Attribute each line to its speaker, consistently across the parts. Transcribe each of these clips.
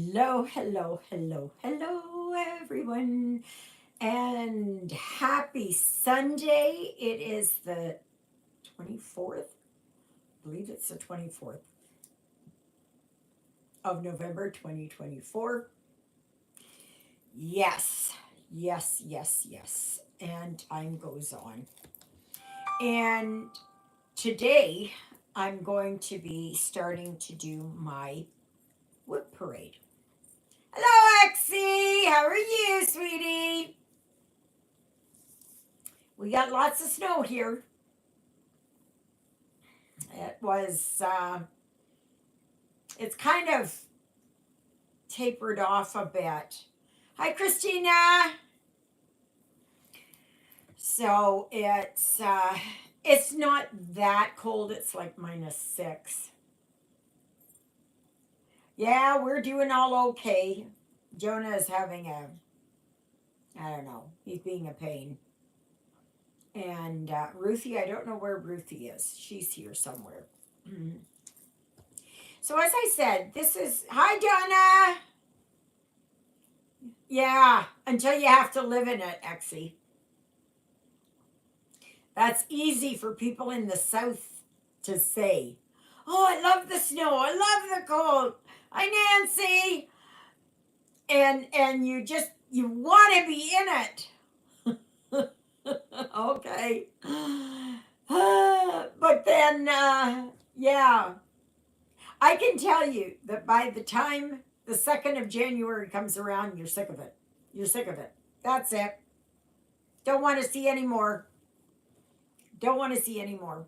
Speaker 1: Hello, hello, hello, hello, everyone, and happy Sunday. It is the 24th, I believe it's the 24th of November 2024. Yes, yes, yes, yes, and time goes on. And today I'm going to be starting to do my WIP Parade. Hello, Exie! How are you, sweetie? We got lots of snow here. It was, it's kind of tapered off a bit. Hi, Christina. So it's not that cold. It's like -6. Yeah, we're doing all okay. Jonah is having I don't know, he's being a pain. And Ruthie, I don't know where Ruthie is. She's here somewhere. So as I said, this is, hi, Donna. Yeah, until you have to live in it, Exie. That's easy for people in the South to say. Oh, I love the snow. I love the cold. Hi, Nancy. And you want to be in it. Okay. But then, yeah, I can tell you that by the time the 2nd of January comes around, you're sick of it. You're sick of it. That's it. Don't want to see any more. Don't want to see any more.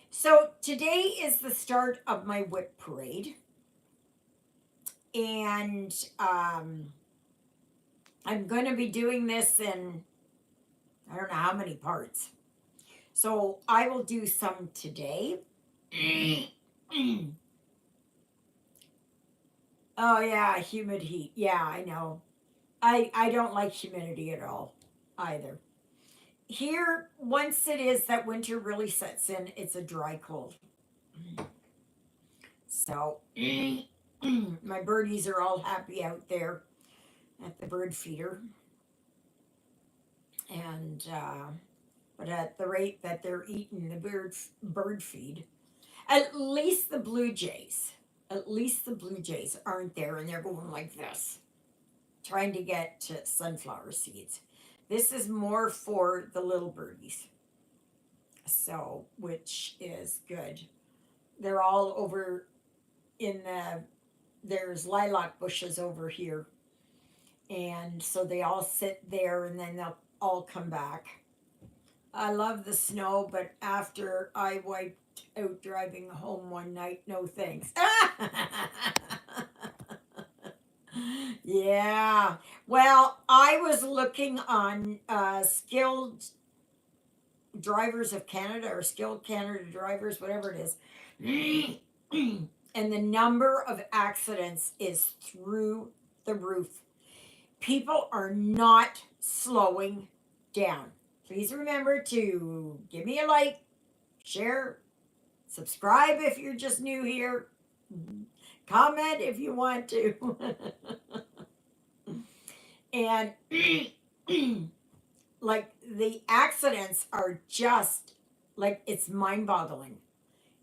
Speaker 1: So today is the start of my WIP parade, and I'm going to be doing this in I don't know how many parts. So I will do some today. Oh yeah, humid heat. Yeah, I know. I don't like humidity at all either. Here, once it is that winter really sets in, it's a dry cold. So my birdies are all happy out there at the bird feeder, and but at the rate that they're eating the bird feed, at least the blue jays aren't there, and they're going like this, trying to get to sunflower seeds. This is more for the little birdies, so which is good. They're all over in there's lilac bushes over here, and so they all sit there, and then they'll all come back. I love the snow, but after I wiped out driving home one night, no thanks. Yeah. Well, I was looking on Skilled Drivers of Canada or Skilled Canada Drivers, whatever it is. And the number of accidents is through the roof. People are not slowing down. Please remember to give me a like, share, subscribe if you're just new here, comment if you want to. And like the accidents are just like it's mind boggling.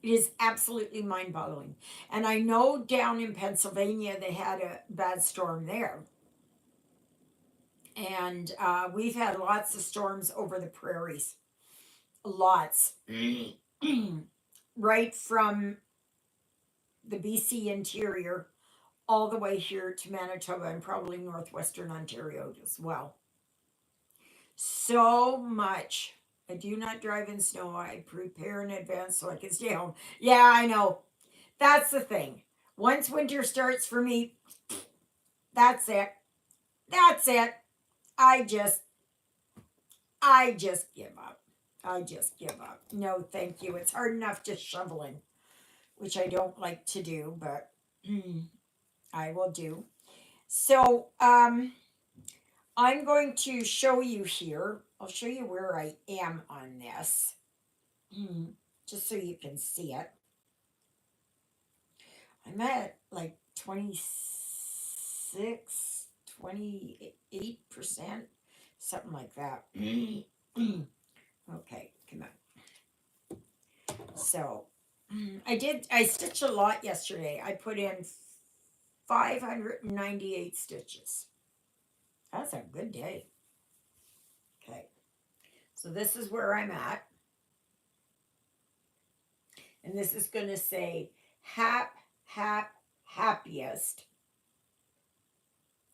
Speaker 1: It is absolutely mind boggling. And I know down in Pennsylvania they had a bad storm there. And we've had lots of storms over the prairies. Lots. Right from the BC interior all the way here to Manitoba and probably northwestern Ontario as well. So much. I do not drive in snow. I prepare in advance so I can stay home. Yeah, I know. That's the thing. Once winter starts for me, that's it. That's it. I just I just give up. I just give up. No, thank you. It's hard enough just shoveling, which I don't like to do, but I will do. So, I'm going to show you here. I'll show you where I am on this, just so you can see it. I'm at like 20, 28%, something like that. Okay, come on. So I stitched a lot yesterday. I put in 598 stitches. That's a good day. Okay, so this is where I'm at. And this is going to say happiest.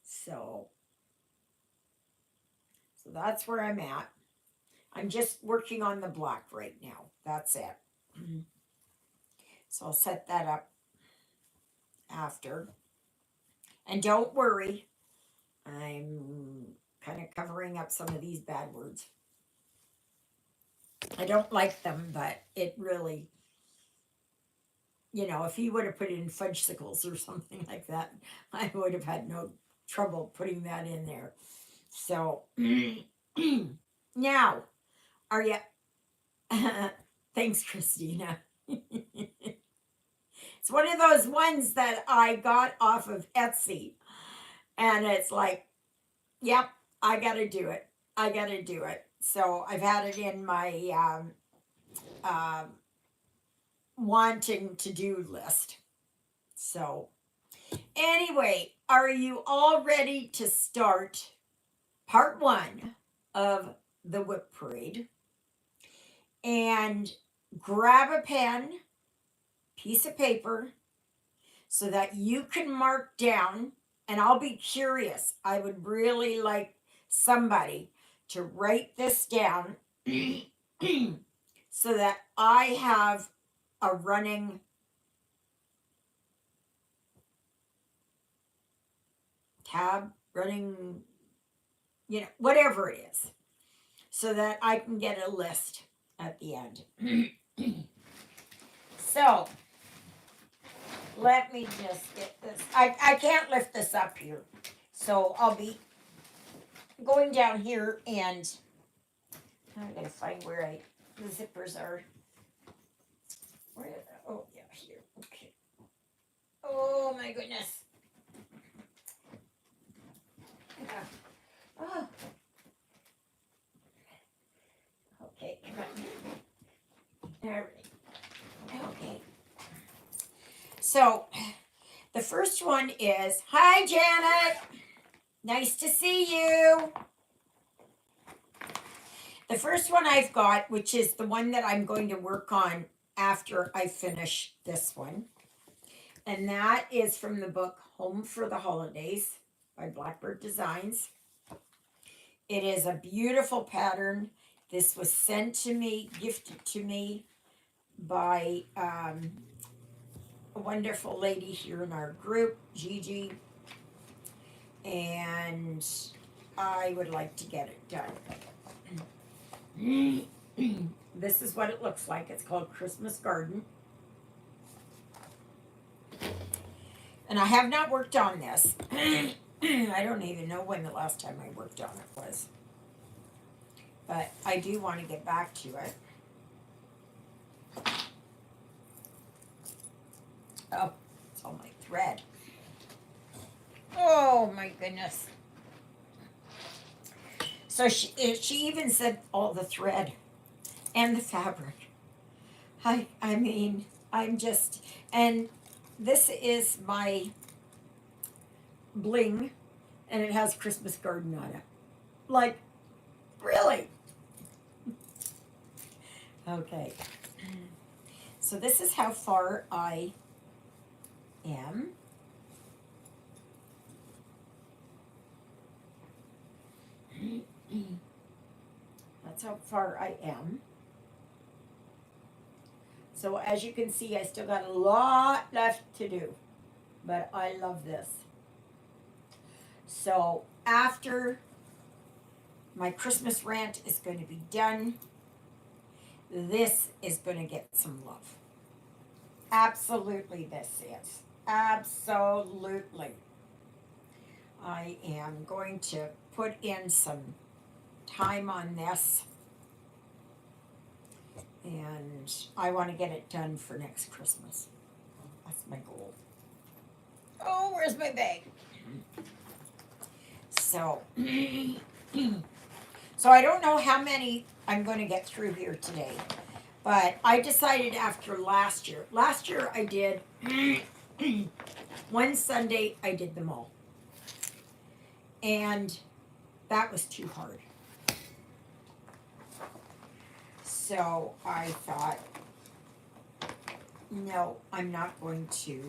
Speaker 1: So that's where I'm at. I'm just working on the black right now. That's it. So I'll set that up after. And don't worry, I'm kind of covering up some of these bad words. I don't like them, but it really, if he would have put in fudgesicles or something like that, I would have had no trouble putting that in there. So now, are you? Thanks, Christina. It's one of those ones that I got off of Etsy, and it's like, yep, I got to do it. I got to do it. So I've had it in my wanting to do list. So anyway, are you all ready to start part 1 of the WIP Parade? And grab a pen, piece of paper, so that you can mark down, and I'll be curious. I would really like somebody to write this down so that I have a running tab, whatever it is, so that I can get a list at the end. So let me just get this. I can't lift this up here. So I'll be going down here, and I gotta find where the zippers are. Oh yeah, here. Okay. Oh my goodness. Oh. Okay, come on. All right. Okay. So the first one is, hi Janet. Nice to see you. The first one I've got, which is the one that I'm going to work on after I finish this one, and that is from the book Home for the Holidays by Blackbird Designs. It is a beautiful pattern. This was sent to me, gifted to me by a wonderful lady here in our group, Gigi, and I would like to get it done. This is what it looks like. It's called Christmas Garden. And I have not worked on this. I don't even know when the last time I worked on it was. But I do want to get back to it. Oh, it's all my thread. Oh my goodness. So she even said all the thread and the fabric. I mean, I'm just, and this is my bling, and it has Christmas Garden on it. Like, really? Okay. So this is how far I am. That's how far I am. So as you can see, I still got a lot left to do, but I love this. So after my Christmas rant is going to be done, this is going to get some love. Absolutely, this is. Absolutely. I am going to put in some time on this, and I want to get it done for next Christmas. That's my goal. Oh, where's my bag? So, so I don't know how many I'm going to get through here today. But I decided after last year. Last year I did one Sunday I did them all. And that was too hard. So I thought, no, I'm not going to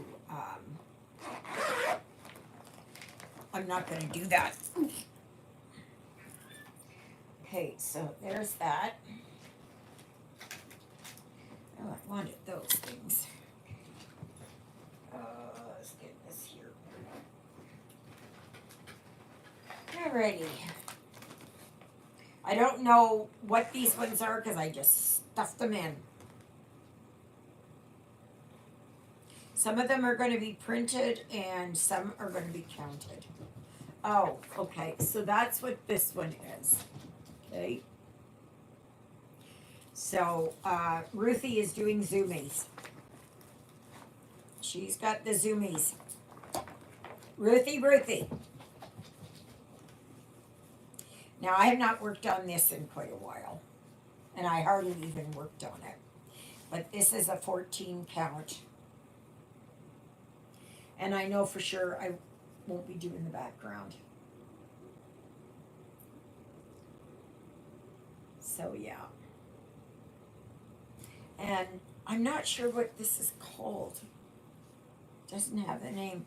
Speaker 1: do that. Okay, so there's that. Oh, I wanted those things. Let's get this here. Alrighty. I don't know what these ones are because I just stuffed them in. Some of them are going to be printed and some are going to be counted. Oh, okay. So that's what this one is. Okay. So Ruthie is doing zoomies. She's got the zoomies. Ruthie. Now I have not worked on this in quite a while. And I hardly even worked on it. But this is a 14 count. And I know for sure I won't be doing the background. So yeah. And I'm not sure what this is called. Doesn't have the name.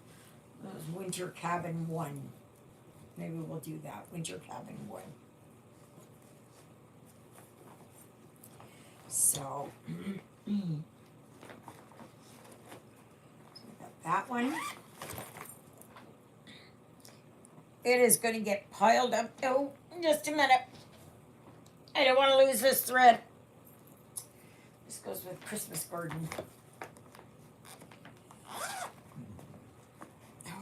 Speaker 1: It was Winter Cabin 1. Maybe we'll do that. Winter Cabin 1. So, we got that one. It is going to get piled up. Oh, just a minute. I don't want to lose this thread. This goes with Christmas garden. Oh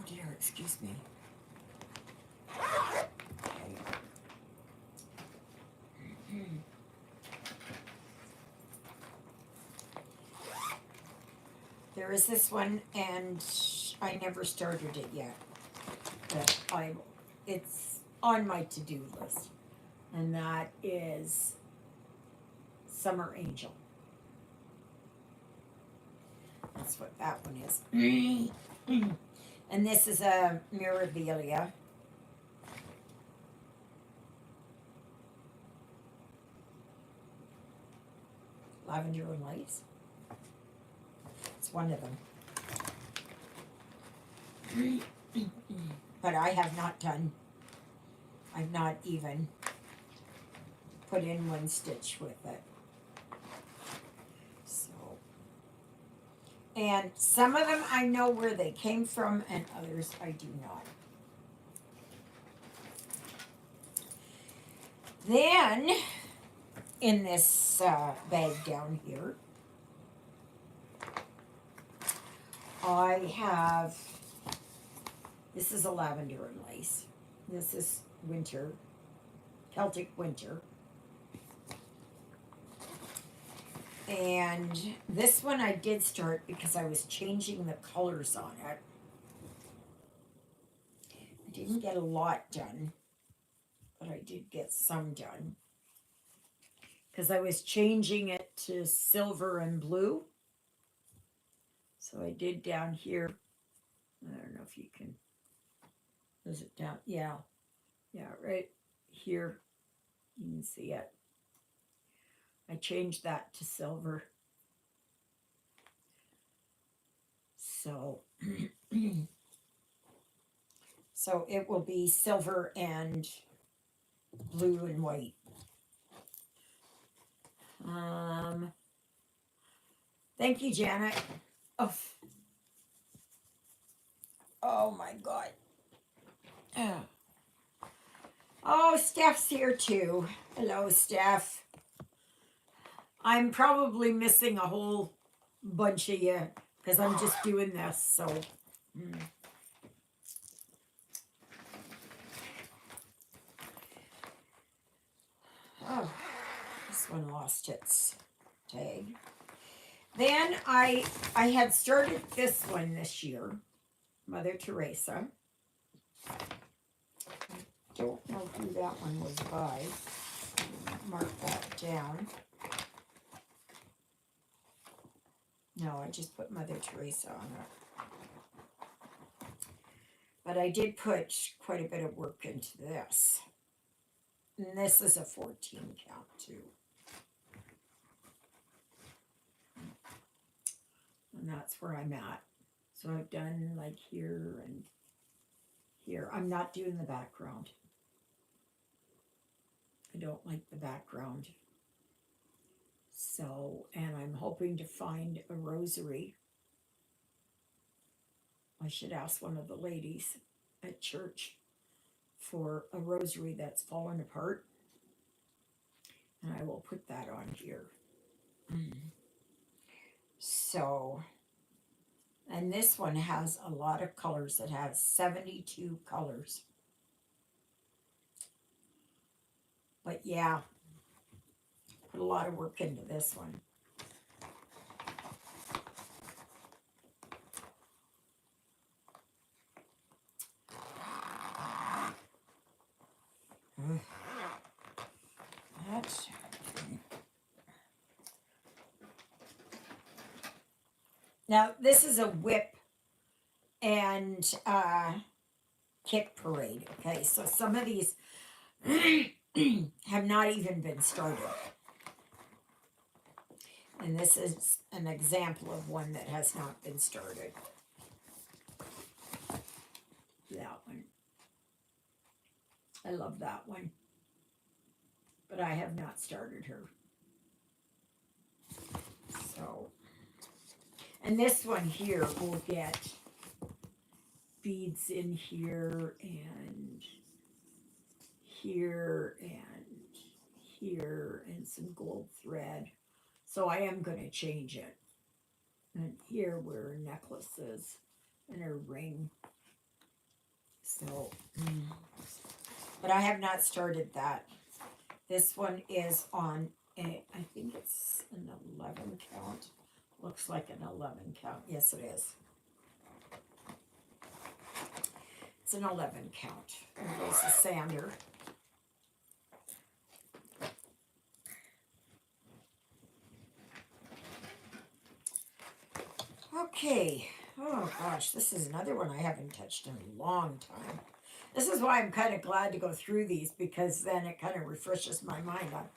Speaker 1: dear, excuse me. There is this one, and I never started it yet. But it's on my to-do list. And that is Summer Angel. That's what that one is. And this is a Mirabilia. Lavender and Lights. It's one of them. But I have not done, I've not even put in one stitch with it. So, and some of them I know where they came from and others I do not. Then, in this bag down here, I have, this is a Lavender and Lace. This is Winter, Celtic Winter. And this one I did start because I was changing the colors on it. I didn't get a lot done, but I did get some done. Because I was changing it to silver and blue. So I did down here. I don't know if you can, is it down? Yeah, right here. You can see it. I changed that to silver. So, so it will be silver and blue and white. Thank you, Janet. Oh my God. Oh, Steph's here too. Hello, Steph. I'm probably missing a whole bunch of you because I'm just doing this, so. Oh, this one lost its tag. Then I had started this one this year, Mother Teresa. Don't know who that one was by. Mark that down. No, I just put Mother Teresa on it. But I did put quite a bit of work into this. And this is a 14 count too. And that's where I'm at. So I've done like here and here. I'm not doing the background. I don't like the background. So, and I'm hoping to find a rosary. I should ask one of the ladies at church for a rosary that's fallen apart. And I will put that on here. So, and this one has a lot of colors. It has 72 colors. But yeah, put a lot of work into this one. That's now this is a WIP and kit parade. Okay, so some of these have not even been started. And this is an example of one that has not been started. That one. I love that one. But I have not started her. So, and this one here will get beads in here and here and some gold thread. So I am going to change it. And here were her necklaces and her ring. So, but I have not started that. This one is on a, I think it's an 11 count. Looks like an 11 count. Yes, it is. It's an 11 count. And there's a sander. Okay. Oh gosh, this is another one I haven't touched in a long time. This is why I'm kind of glad to go through these, because then it kind of refreshes my mind on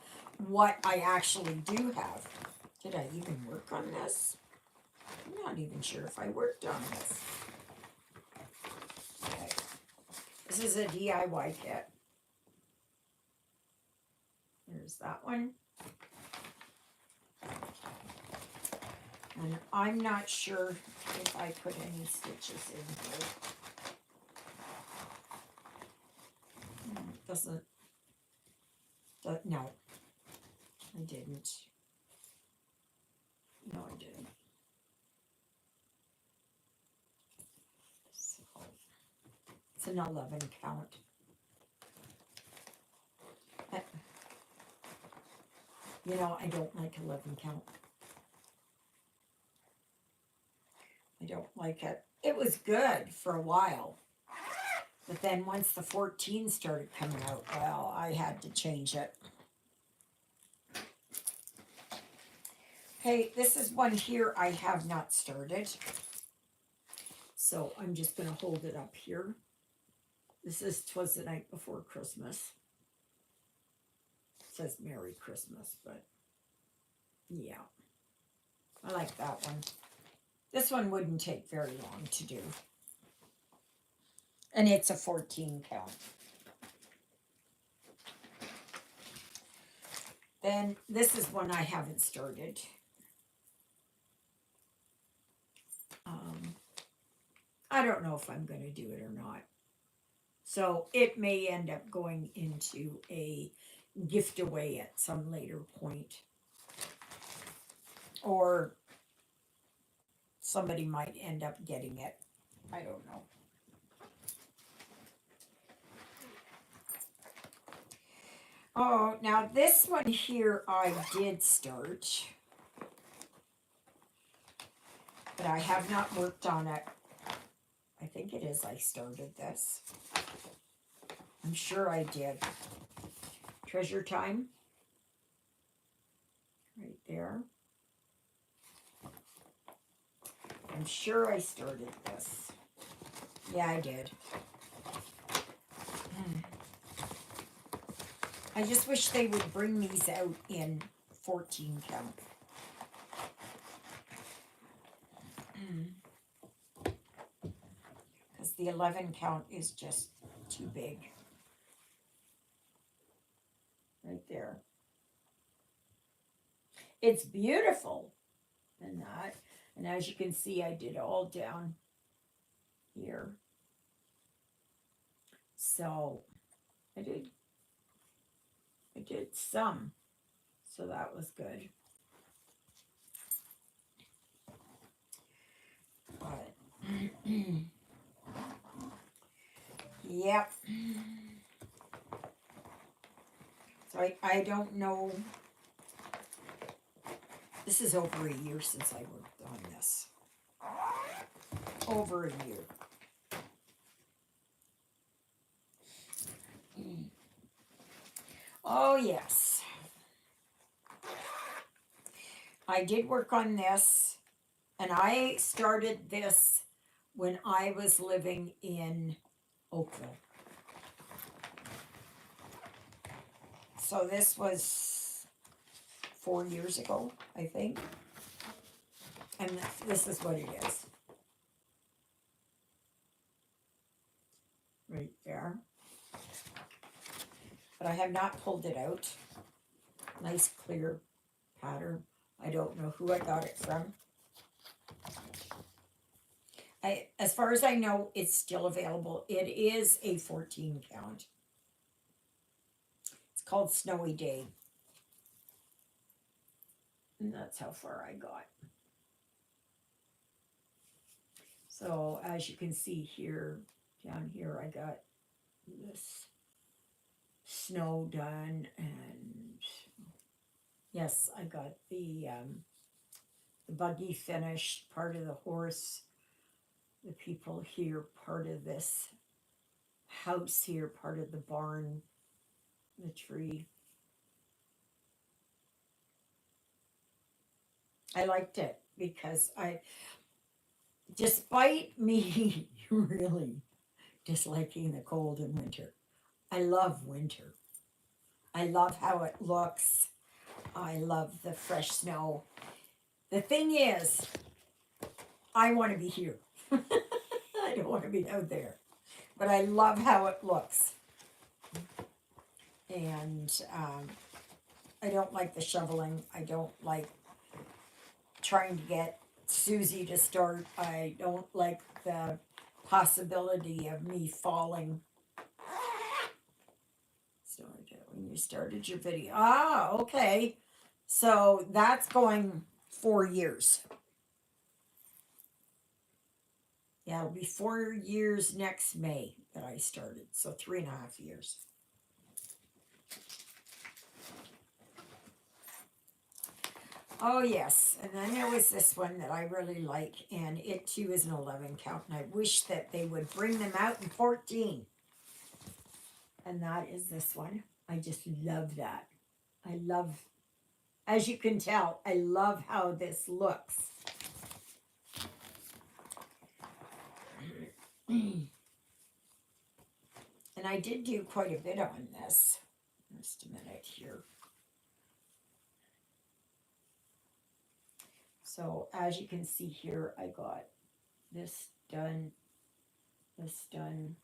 Speaker 1: what I actually do have. Did I even work on this? I'm not even sure if I worked on this. Okay. This is a DIY kit. There's that one. And I'm not sure if I put any stitches in here. Doesn't, no, I didn't. No, I didn't. So, it's an 11 count. You know, I don't like 11 count. I don't like it. It was good for a while. But then once the 14 started coming out, well, I had to change it. Okay, this is one here I have not started. So I'm just going to hold it up here. This is 'Twas the Night Before Christmas. It says Merry Christmas, but yeah. I like that one. This one wouldn't take very long to do. And it's a 14 count. Then this is one I haven't started. I don't know if I'm going to do it or not. So it may end up going into a gift away at some later point. Or somebody might end up getting it. I don't know. Oh, now this one here I did start. But I have not worked on it. I think it is I started this. I'm sure I did. Treasure Time. Right there. I'm sure I started this. Yeah, I did. I just wish they would bring these out in 14 count. Because the 11 count is just too big. Right there. It's beautiful. And that. And as you can see, I did all down here. So I did some. So that was good. But yep. So I don't know. This is over a year since I worked on this. Over a year. Oh, yes. I did work on this, and I started this when I was living in Oakville. So this was 4 years ago, I think. And this is what it is. Right there. But I have not pulled it out. Nice clear pattern. I don't know who I got it from. As far as I know, it's still available. It is a 14 count. It's called Snowy Day. And that's how far I got. So as you can see here, down here, I got this snow done, and yes, I got the buggy finished, part of the horse, the people here, part of this house here, part of the barn, the tree. I liked it because despite me really disliking the cold in winter, I love winter. I love how it looks. I love the fresh snow. The thing is, I want to be here. I don't want to be out there. But I love how it looks. And I don't like the shoveling. I don't like trying to get Susie to start. I don't like the possibility of me falling. So when you started your video. Ah, okay. So that's going 4 years. Yeah, it'll be 4 years next May that I started. So 3.5 years. Oh, yes. And then there was this one that I really like, and it too is an 11 count, and I wish that they would bring them out in 14. And that is this one. I just love that. I love, as you can tell, I love how this looks. And I did do quite a bit on this. Just a minute here. So as you can see here, I got this done, this done.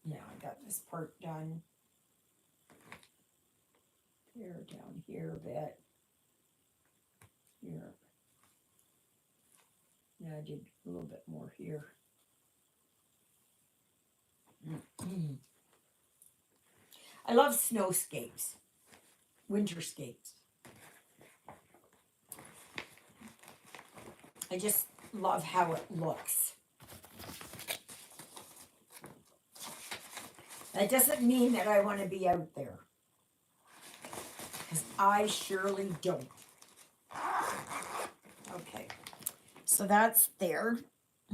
Speaker 1: Yeah, I got this part done. Here, down here a bit. Here. Yeah, I did a little bit more here. I love snowscapes, winterscapes. I just love how it looks. That doesn't mean that I want to be out there, because I surely don't. Okay, so that's there.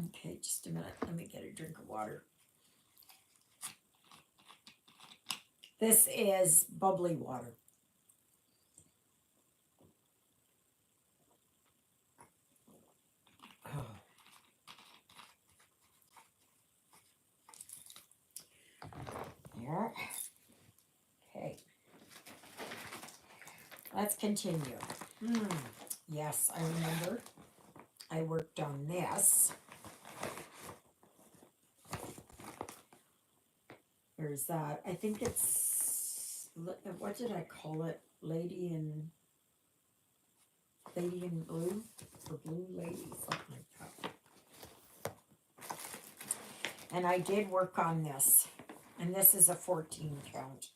Speaker 1: Okay, just a minute. Let me get a drink of water. This is bubbly water. Oh, there. Okay, let's continue. Hmm. Yes, I remember. I worked on this. There's that. I think it's what did I call it? Lady in blue, or blue lady, something like that. And I did work on this, and this is a 14 count.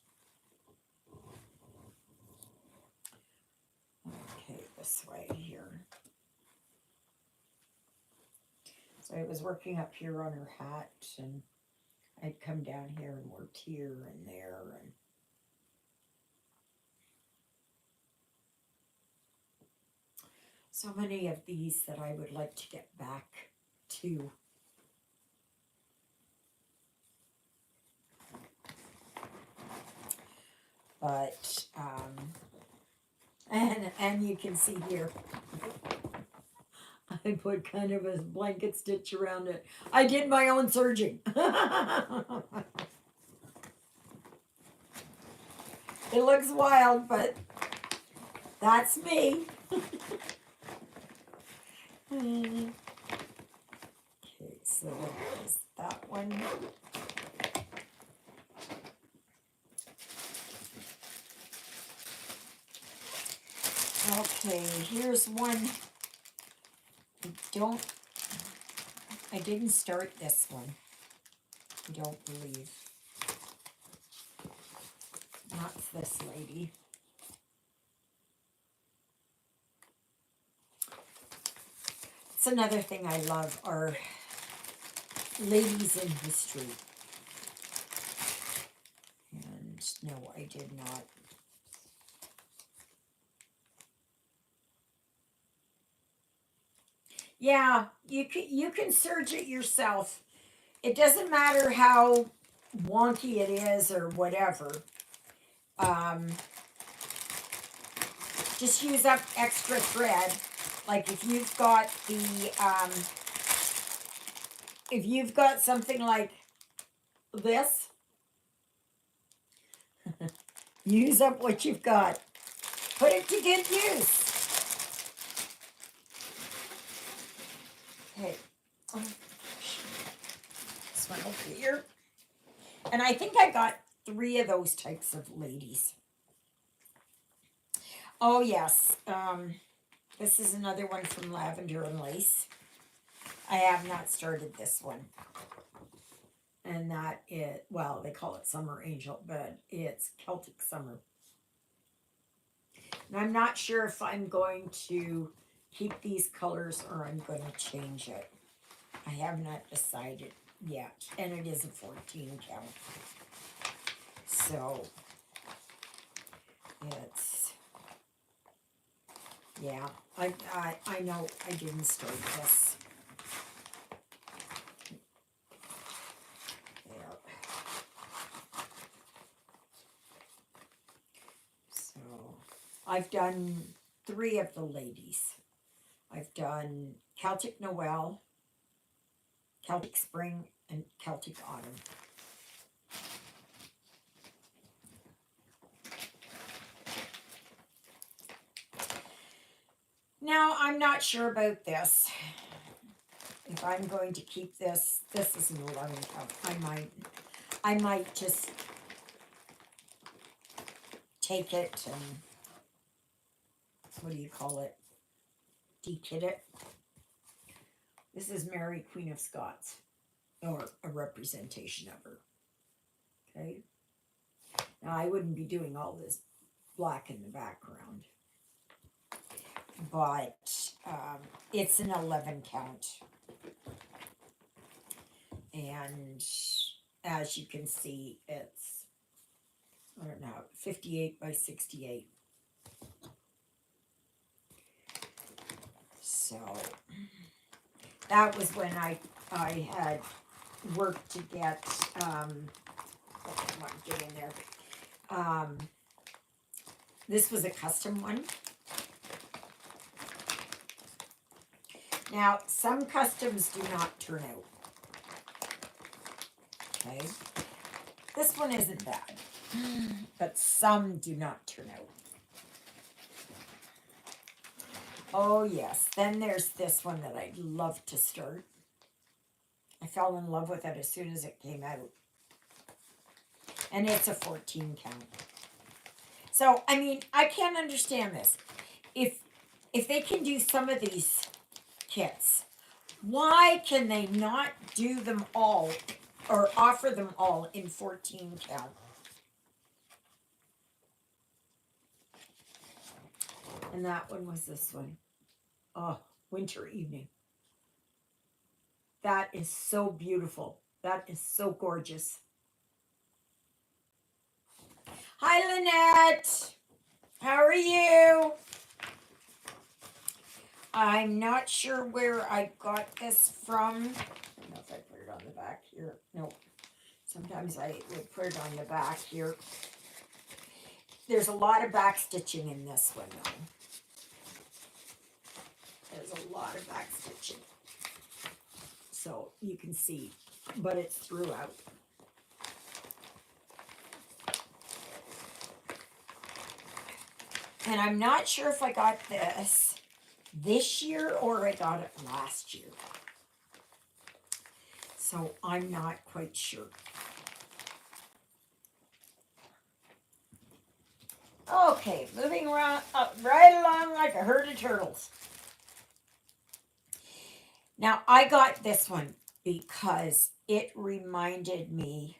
Speaker 1: Okay, this way here. So I was working up here on her hat, and I'd come down here and worked here and there, and so many of these that I would like to get back to. But and you can see here, I put kind of a blanket stitch around it. I did my own serging. It looks wild, but that's me. Okay, so there's that one. Okay, here's one. I didn't start this one. I don't believe. Not this lady. It's another thing I love are ladies in history. And no, I did not. Yeah, you can search it yourself. It doesn't matter how wonky it is or whatever. Um, just use up extra thread. Like if you've got something like this, use up what you've got. Put it to good use. Okay. This one over here. And I think I got 3 of those types of ladies. Oh, yes. This is another one from Lavender and Lace. I have not started this one. And that is, well, they call it Summer Angel, but it's Celtic Summer. And I'm not sure if I'm going to keep these colors or I'm going to change it. I have not decided yet. And it is a 14 count. So, it's, yeah, I know I didn't start this. There. So, I've done 3 of the ladies. I've done Celtic Noel, Celtic Spring, and Celtic Autumn. Now, I'm not sure about this. If I'm going to keep this is an 11 count. I might just take it and, what do you call it? Dekit it. This is Mary, Queen of Scots, or a representation of her. Okay. Now, I wouldn't be doing all this black in the background, but it's an 11 count. And as you can see, it's, I don't know, 58 by 68. So that was when I had worked to get, what am I getting there? Um, this was a custom one. Now, some customs do not turn out. Okay. This one isn't bad, but some do not turn out. Oh, yes. Then there's this one that I'd love to start. I fell in love with it as soon as it came out. And it's a 14 count. So, I mean, I can't understand this. If they can do some of these kits, why can they not do them all or offer them all in 14 count? And that one was this one. Oh, Winter Evening. That is so beautiful. That is so gorgeous. Hi, Lynette. How are you? I'm not sure where I got this from. I don't know if I put it on the back here. No. Sometimes I would put it on the back here. There's a lot of back stitching in this one, though. There's a lot of back stitching. So you can see, but it's throughout. And I'm not sure if I got this year or I got it last year. So I'm not quite sure. Okay, moving around right along like a herd of turtles. Now I got this one because it reminded me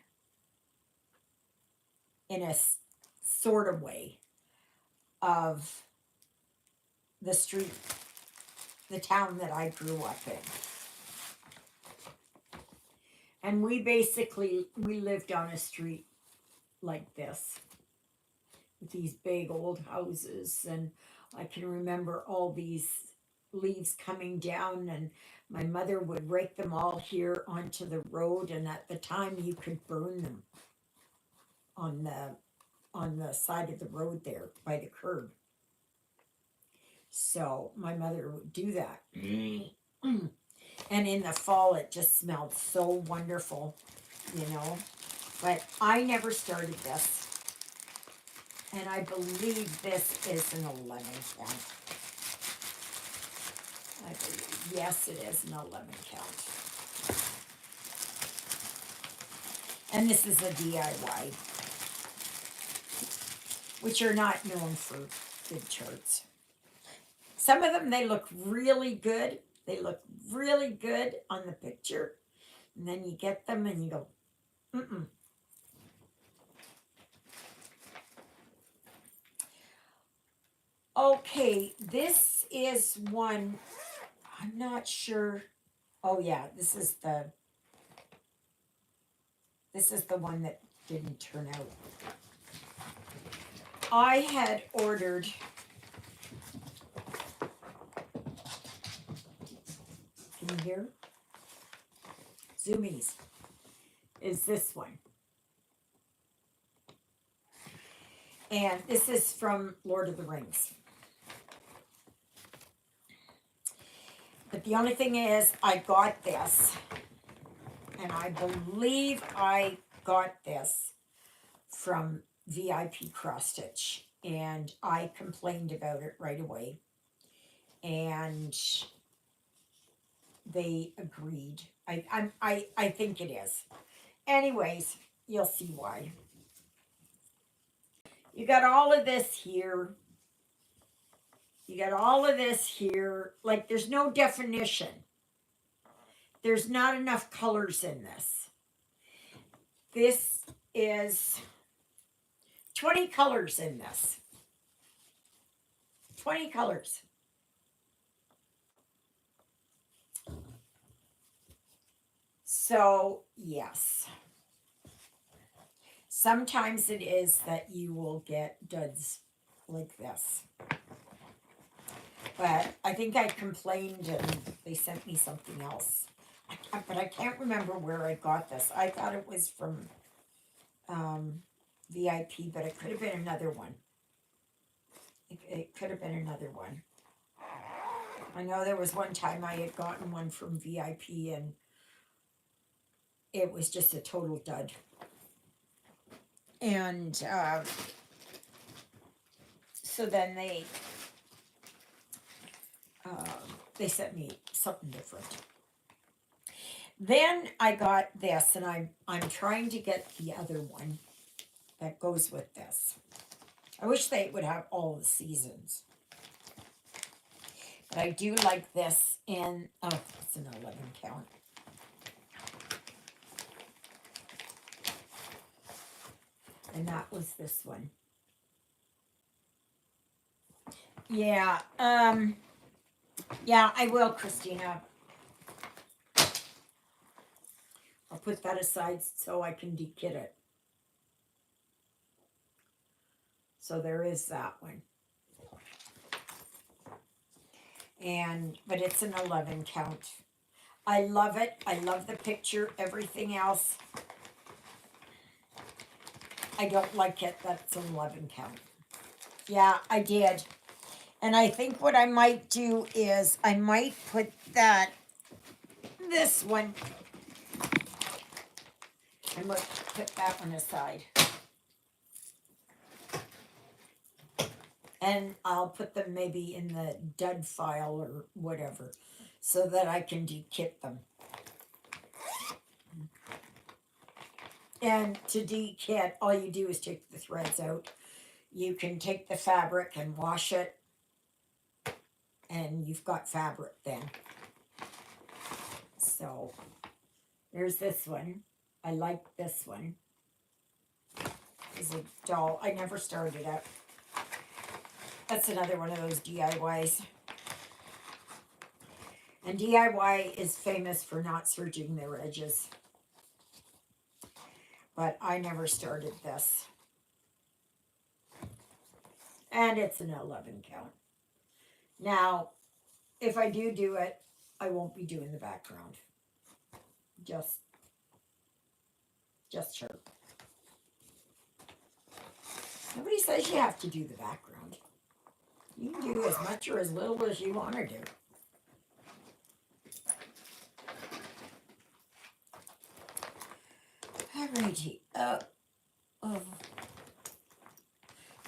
Speaker 1: in a sort of way of the street, the town that I grew up in. And we lived on a street like this with these big old houses, and I can remember all these leaves coming down, and my mother would rake them all here onto the road, and at the time you could burn them on the side of the road there by the curb. So my mother would do that. And in the fall it just smelled so wonderful, you know. But I never started this. And I believe this is an 11 count. I believe, yes, it is an 11 count. And this is a DIY, which are not known for good charts. Some of them, they look really good. They look really good on the picture. And then you get them and you go, mm-mm. Okay, this is one, I'm not sure. Oh yeah, this is the one that didn't turn out. I had ordered, can you hear? Zoomies is this one. And this is from Lord of the Rings. But the only thing is, I got this, and I believe I got this from WIP Cross Stitch, and I complained about it right away, and they agreed. I think it is. Anyways, you'll see why. You got all of this here. You got all of this here. Like, there's no definition. There's not enough colors in this. This is 20 colors in this. 20 colors. So, yes. Sometimes it is that you will get duds like this. But I think I complained and they sent me something else. But I can't remember where I got this. I thought it was from VIP, but it could have been another one. It could have been another one. I know there was one time I had gotten one from VIP and it was just a total dud. And so then uh, they sent me something different. Then I got this, and I'm trying to get the other one that goes with this. I wish they would have all the seasons. But I do like this in, oh, it's an 11 count. And that was this one. Yeah, yeah, I will, Christina. I'll put that aside so I can de-kit it. So there is that one. But it's an 11 count. I love it. I love the picture. Everything else, I don't like it. That's an 11 count. Yeah, I did. And I think what I might do is I might put this one, I might put that one aside. And I'll put them maybe in the dud file or whatever so that I can de-kit them. And to de-kit, all you do is take the threads out. You can take the fabric and wash it, and you've got fabric then. So there's this one. I like this one. It's a doll. I never started it. That's another one of those DIYs. And DIY is famous for not serging their edges. But I never started this. And it's an 11 count. Now, if I do it, I won't be doing the background. Just sure. Nobody says you have to do the background. You can do as much or as little as you want to do. Alrighty. Oh.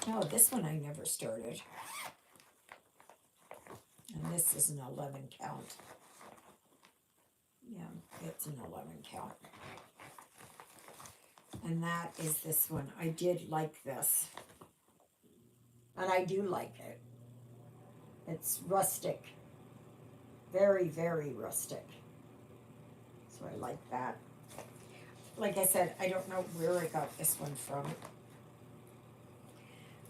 Speaker 1: No, this one I never started. And this is an 11 count. Yeah, it's an 11 count. And that is this one. I did like this. And I do like it. It's rustic. Very, very rustic. So I like that. Like I said, I don't know where I got this one from.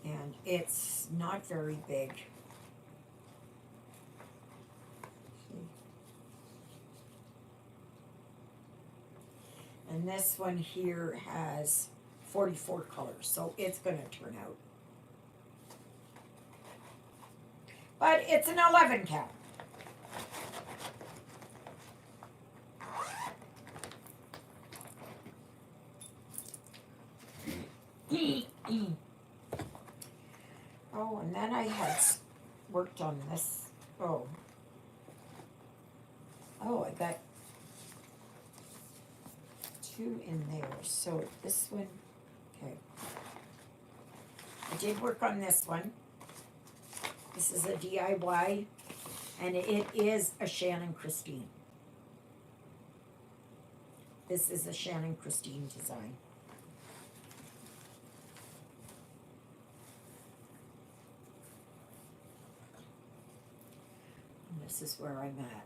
Speaker 1: And it's not very big. And this one here has 44 colors, so it's going to turn out. But it's an 11 count. Oh, and then I had worked on this. Oh, I got two in there. So this one, okay. I did work on this one. This is a DIY, and it is a Shannon Christine. This is a Shannon Christine design. And this is where I'm at.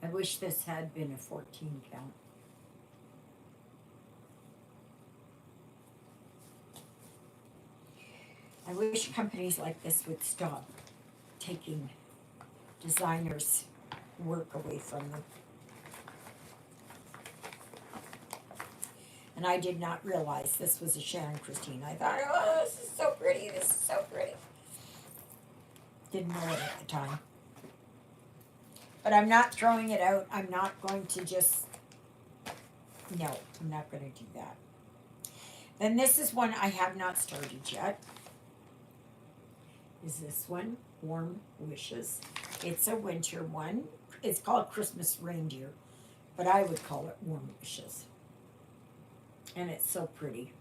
Speaker 1: I wish this had been a 14 count. I wish companies like this would stop taking designers' work away from them. And I did not realize this was a Shannon Christine. I thought, oh, this is so pretty, this is so pretty. Didn't know it at the time. But I'm not throwing it out. I'm not going to just No, I'm not going to do that. Then this is one I have not started yet. Is this one, Warm Wishes. It's a winter one. It's called Christmas Reindeer, but I would call it Warm Wishes. And it's so pretty.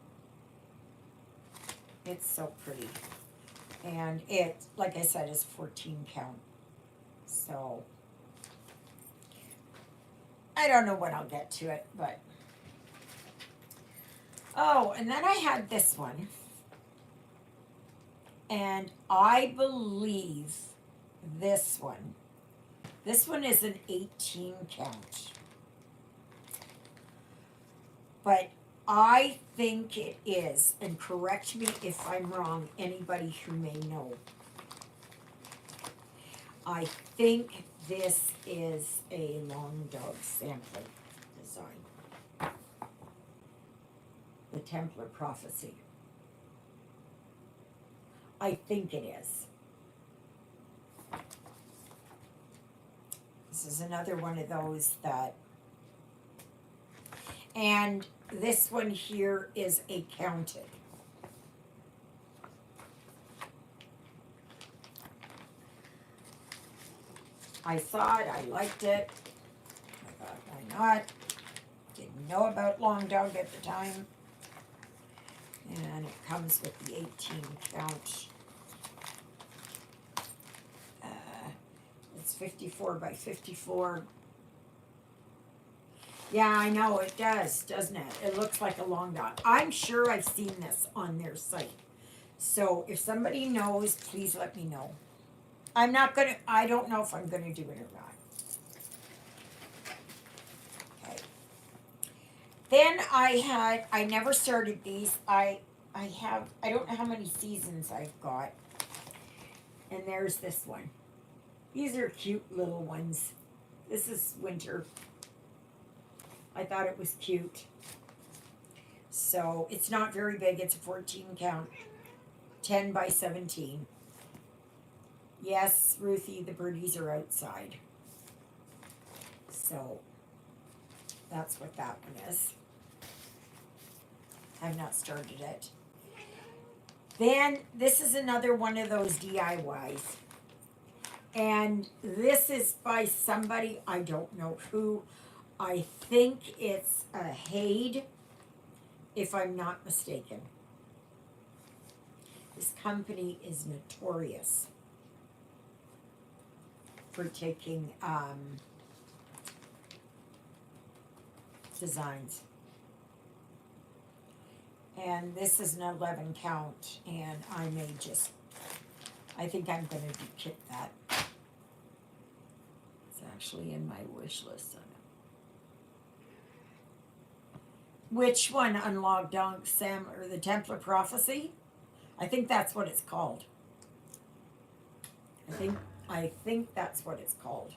Speaker 1: It's so pretty. And it, like I said, is 14 count. So, I don't know when I'll get to it, but. Oh, and then I had this one. And I believe this one. This one is an 18 count. But I think it is, and correct me if I'm wrong, anybody who may know. I think this is a long dog sampler design. The Templar Prophecy. I think it is. This is another one of those that, and this one here is a counted. I saw it, I liked it. I thought, why not? Didn't know about Long Dog at the time. And it comes with the 18 count. It's 54 by 54. Yeah, I know, it does, doesn't it? It looks like a long dog. I'm sure I've seen this on their site. So if somebody knows, please let me know. I don't know if I'm gonna do it or not. Okay. Then I never started these. I don't know how many seasons I've got. And there's this one. These are cute little ones. This is winter. I thought it was cute. So it's not very big. It's a 14 count. 10 by 17. Yes, Ruthie, the birdies are outside. So that's what that one is. I've not started it. Then this is another one of those DIYs. And this is by somebody, I don't know who. I think it's a Haid, if I'm not mistaken. This company is notorious for taking designs. And this is an 11 count, and I think I'm going to kit that. It's actually in my wish list. Which one? Unlocked Dog Sam or the Templar Prophecy? I think that's what it's called. I think that's what it's called.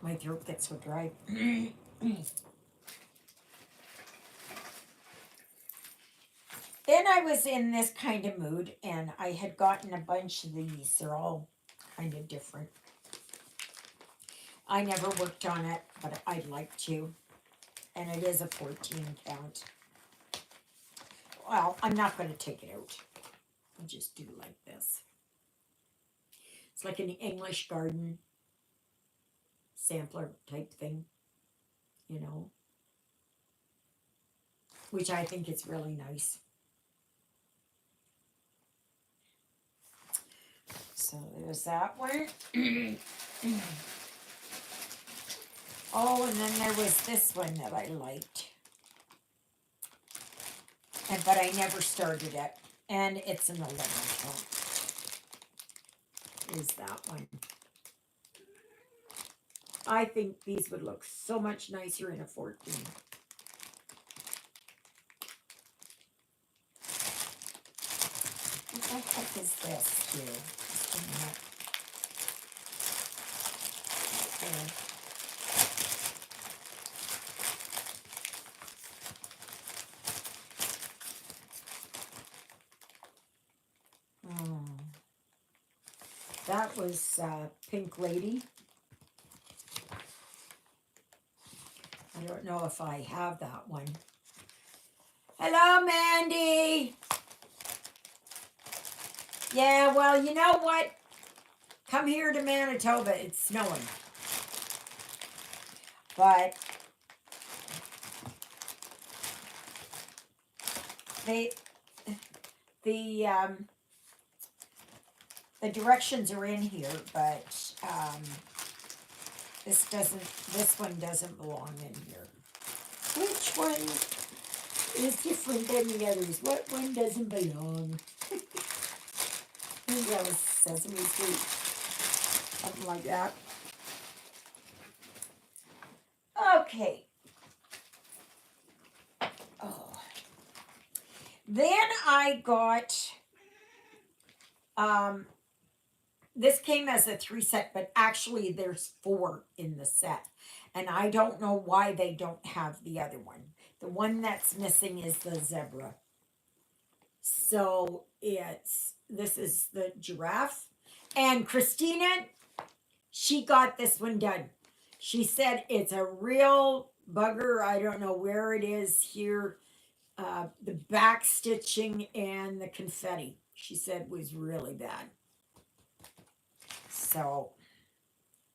Speaker 1: My throat gets so dry. Then I was in this kind of mood, and I had gotten a bunch of these. They're all kind of different. I never worked on it, but I'd like to. And it is a 14 count. Well, I'm not going to take it out. I'll just do like this. It's like an English garden sampler type thing, you know, which I think is really nice. So there's that one. Oh, and then there was this one that I liked. But I never started it. And it's an 11 count. Is that one. I think these would look so much nicer in a 14. What the heck is this here? Just a minute. Okay. That was Pink Lady. I don't know if I have that one. Hello, Mandy. Yeah, well, you know what? Come here to Manitoba. It's snowing. But they the directions are in here, but this one doesn't belong in here. Which one is different than the others? What one doesn't belong? I think that was Sesame Street. Something like that. Okay. Oh. Then I got this came as a 3 set, but actually there's 4 in the set. And I don't know why they don't have the other one. The one that's missing is the zebra. So this is the giraffe. And Christina, she got this one done. She said it's a real bugger. I don't know where it is here. The back stitching and the confetti, she said, was really bad. So,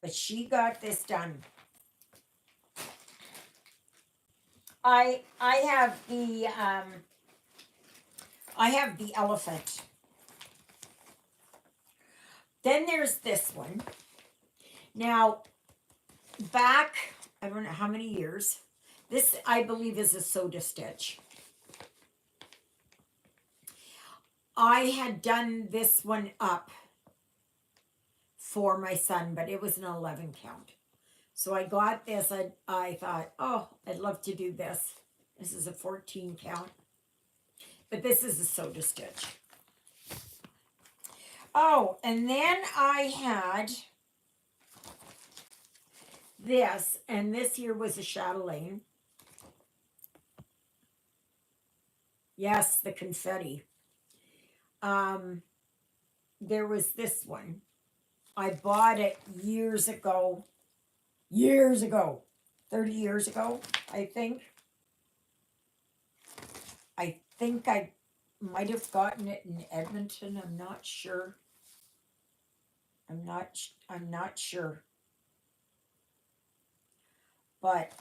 Speaker 1: but she got this done. I have the elephant. Then there's this one. Now, back, I don't know how many years. This, I believe, is a soda stitch. I had done this one up for my son, but it was an 11 count. So I got this. I thought, oh, I'd love to do this. This is a 14 count. But this is a soda stitch. Oh, and then I had this, and this here was a chatelaine. Yes, the confetti. There was this one. I bought it years ago. 30 years ago, I think. I think I might have gotten it in Edmonton. I'm not sure. I'm not sure. But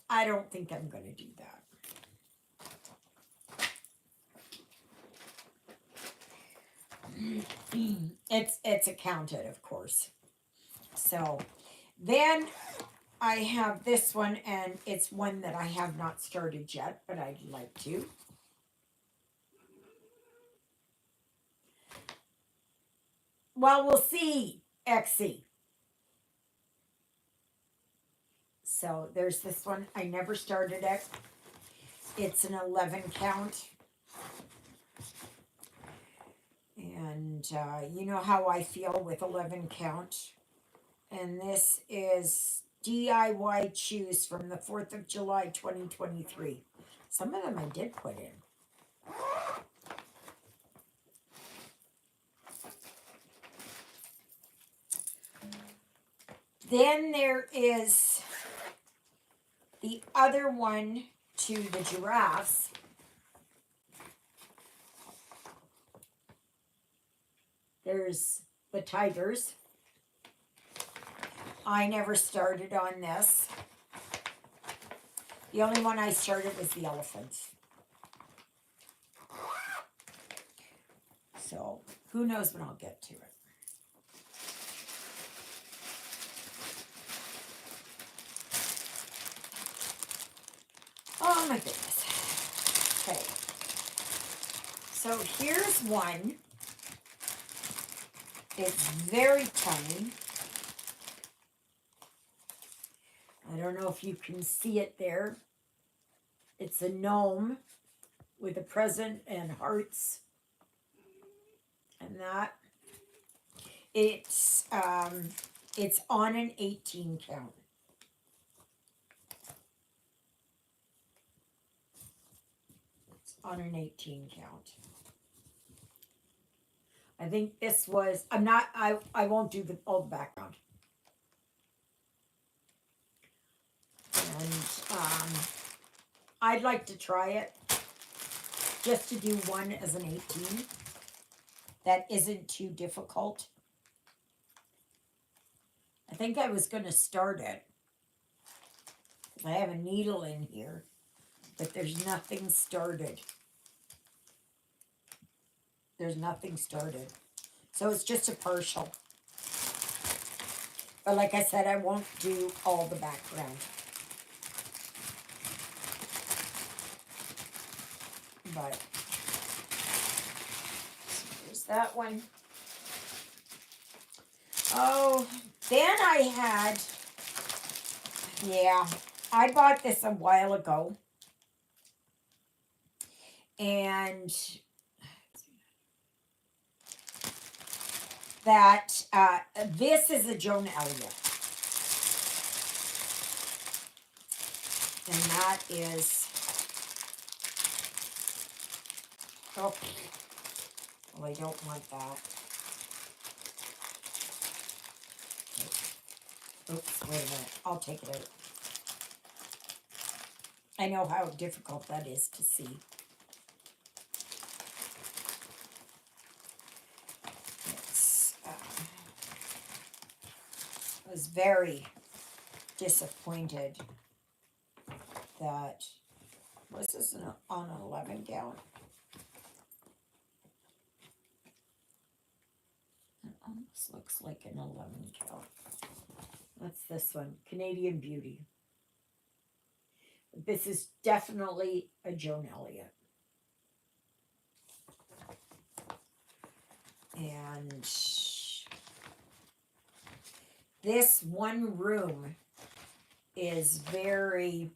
Speaker 1: I don't think I'm going to do that. It's accounted, of course. So then I have this one, and it's one that I have not started yet, but I'd like to. Well, we'll see, XC. So there's this one. I never started it. It's an 11 count. And you know how I feel with 11 count. And this is DIY Choose from the 4th of July, 2023. Some of them I did put in. Then there is the other one to the giraffes. There's the tigers. I never started on this. The only one I started was the elephants. So, who knows when I'll get to it. Oh my goodness. Okay. So here's one. It's very tiny. I don't know if you can see it there. It's a gnome with a present and hearts. And that. It's on an 18 count. It's on an 18 count. I think this was, I'm not, I won't do all the background. And I'd like to try it just to do one as an 18. That isn't too difficult. I think I was going to start it. I have a needle in here, but there's nothing started. There's nothing started. So it's just a partial. But like I said, I won't do all the background. But there's that one. Oh, then I had, yeah, I bought this a while ago. And that this is a Joan Elliott. And that is, oh, well, I don't want that. Oops, wait a minute. I'll take it out. I know how difficult that is to see. It's, I was very disappointed that, was this on an 11 count? It almost looks like an 11 count. What's this one? Canadian Beauty. This is definitely a Joan Elliott. And this one room is very,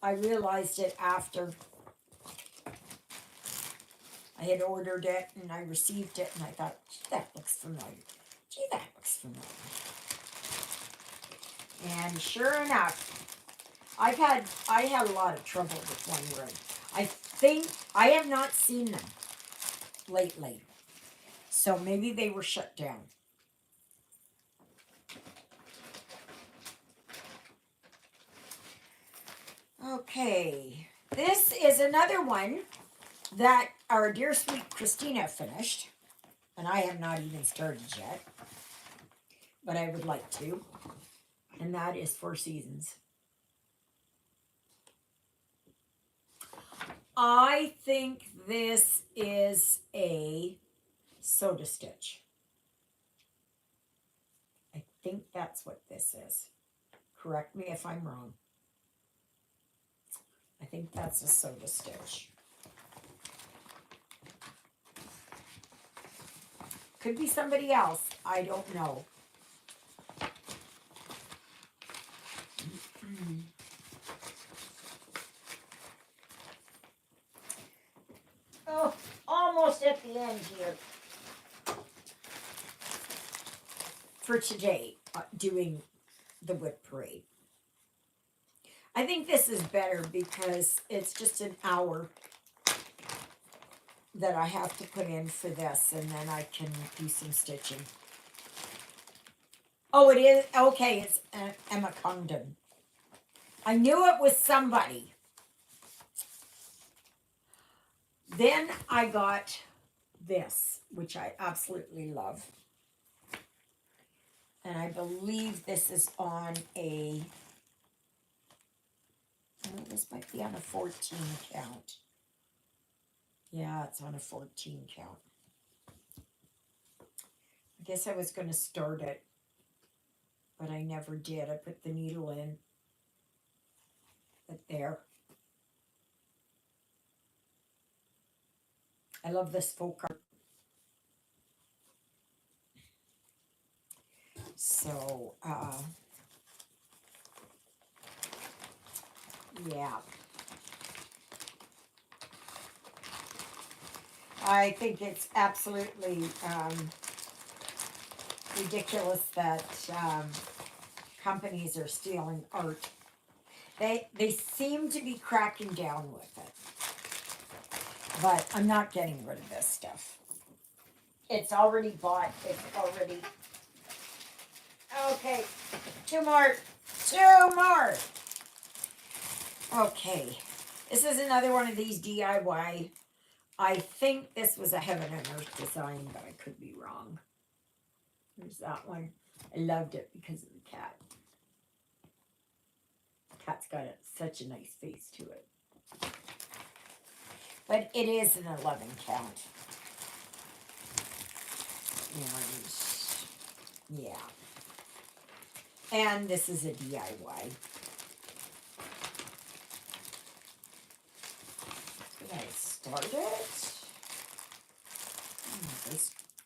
Speaker 1: I realized it after I had ordered it and I received it and I thought, gee, that looks familiar. Gee, that looks familiar. And sure enough, I had a lot of trouble with one room. I think I have not seen them lately. So maybe they were shut down. Okay. This is another one that our dear sweet Christina finished. And I have not even started yet. But I would like to. And that is Four Seasons. I think this is a soda stitch. I think that's what this is. Correct me if I'm wrong. I think that's a soda stitch. Could be somebody else. I don't know. Oh, almost at the end here. For today, doing the WIP Parade. I think this is better because it's just an hour that I have to put in for this, and then I can do some stitching. Oh, it is? Okay, it's Emma Condon. I knew it was somebody. Then I got this, which I absolutely love. And I believe this is on a, oh, this might be on a 14 count. Yeah, it's on a 14 count. I guess I was going to start it, but I never did. I put the needle in. But there. I love this folk art. So, yeah. I think it's absolutely ridiculous that companies are stealing art. They seem to be cracking down with it. But I'm not getting rid of this stuff. It's already bought. It's already... Okay. Two more. Two more. Okay. This is another one of these DIY. I think this was a Heaven and Earth design, but I could be wrong. There's that one. I loved it because of the cat. The cat's got such a nice face to it. But it is an 11 count. And yeah. And this is a DIY. Did I start it?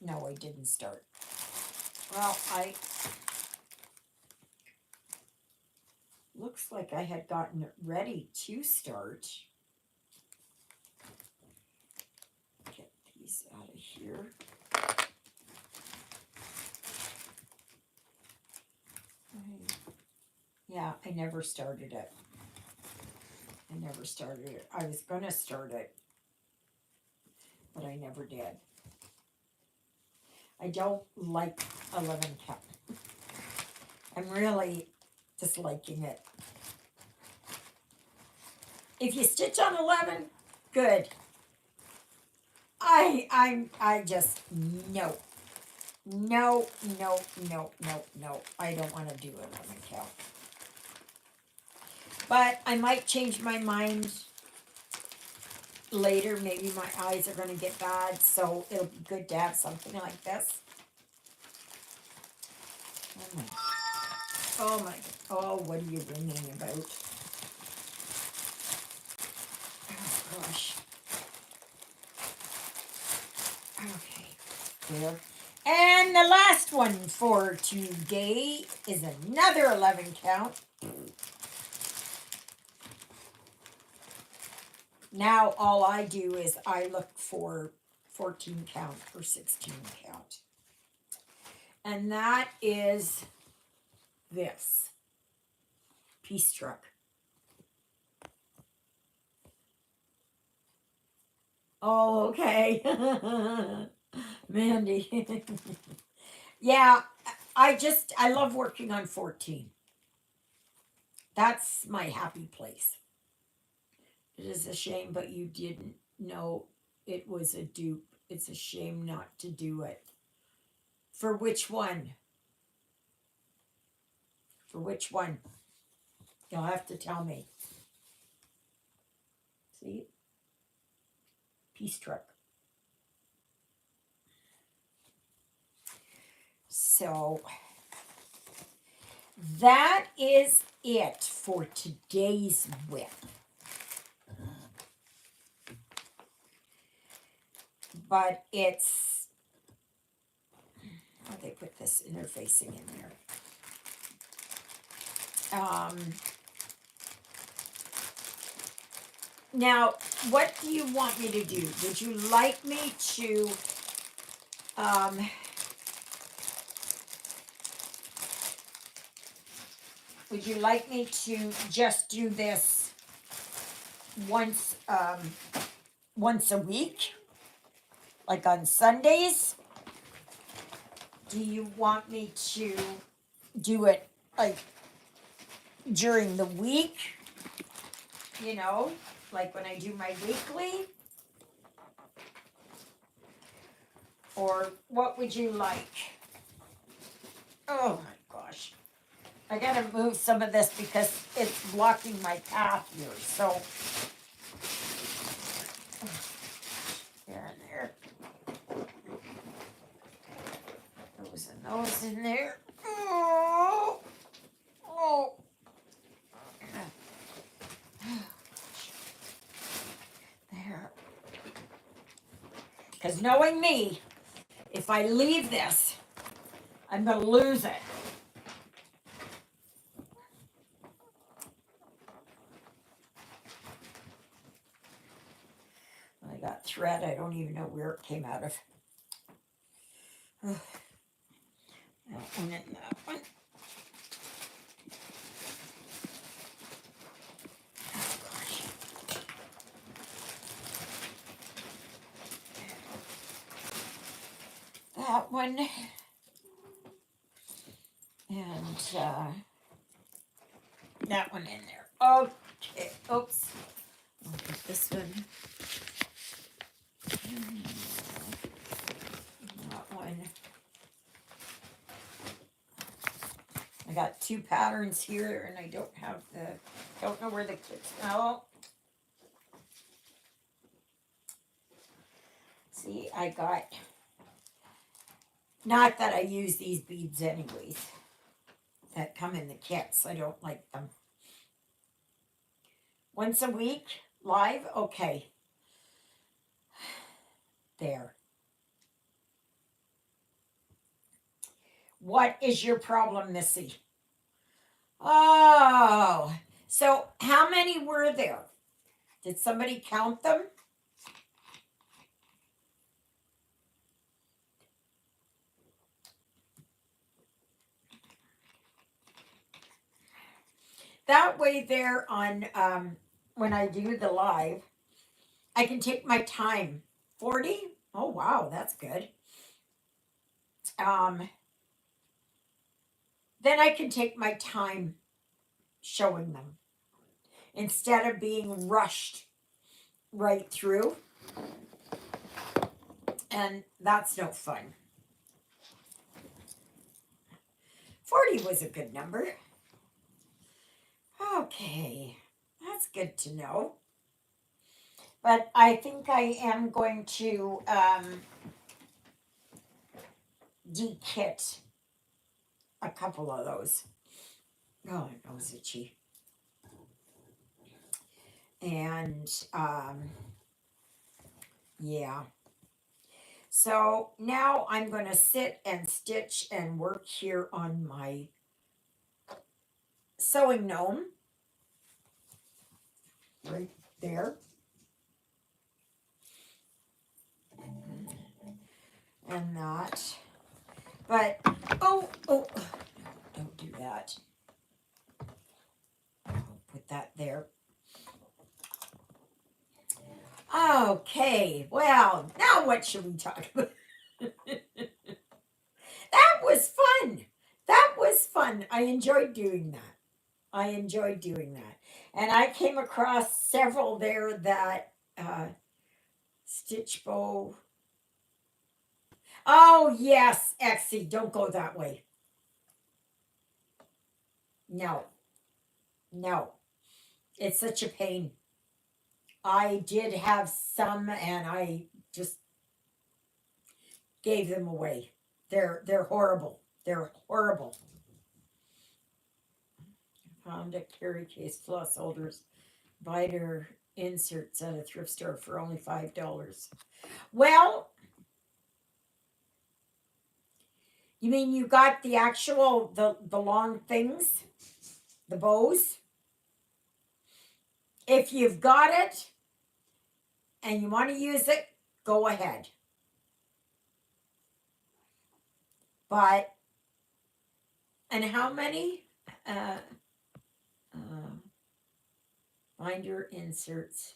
Speaker 1: No, I didn't start. Well, looks like I had gotten it ready to start. Get these out of here. Yeah, I never started it. I was going to start it, but I never did. I don't like 11 count. I'm really disliking it. If you stitch on 11, good. I just, no. No. I don't want to do 11 count. But I might change my mind later. Maybe my eyes are going to get bad, so it'll be good to have something like this. Oh my. Oh, what are you ringing about? Oh gosh. Okay, there. And the last one for today is another 11 count. Now all I do is I look for 14 count or 16 count. And that is this. Peace truck. Oh, okay. Mandy. Yeah, I love working on 14. That's my happy place. It is a shame, but you didn't know it was a dupe. It's a shame not to do it. For which one? For which one? You'll have to tell me. See? Peace truck. So that is it for today's WIP. But it's, oh, they put this interfacing in there. Now, what do you want me to do? Would you like me to, would you like me to just do this once a week? Like on Sundays? Do you want me to do it like during the week? You know, like when I do my weekly? Or what would you like? Oh my gosh. I gotta move some of this because it's blocking my path here, so. There and there. Those and those in there. Oh. There. Because knowing me, if I leave this, I'm going to lose it. I got thread. I don't even know where it came out of. That one and that one. that one. And that one in there. Okay. Oops. I'll put this one. That one. I got two patterns here, and I don't know where the kits. Oh. See, I got, not that I use these beads anyways, that come in the kits. I don't like them. Once a week, live? Okay. There. What is your problem, Missy? Oh, so how many were there? Did somebody count them? That way there on, when I do the live, I can take my time. 40? Oh, wow, that's good. Then I can take my time showing them instead of being rushed right through. And that's no fun. 40 was a good number. Okay, that's good to know. But I think I am going to de-kit a couple of those. Oh, my nose itchy. And yeah. So now I'm going to sit and stitch and work here on my sewing gnome. Right there. And that. But, oh, don't do that. I'll put that there. Okay, well, now what should we talk about? That was fun. That was fun. I enjoyed doing that. And I came across several there that stitch bow. Oh, yes, Exie, don't go that way. No. It's such a pain. I did have some and I just gave them away. They're horrible. They're horrible. Found a carry case floss holders, biter inserts at a thrift store for only $5. Well, you mean you got the actual the long things, the bows? If you've got it and you want to use it, go ahead. But and how many? Binder inserts.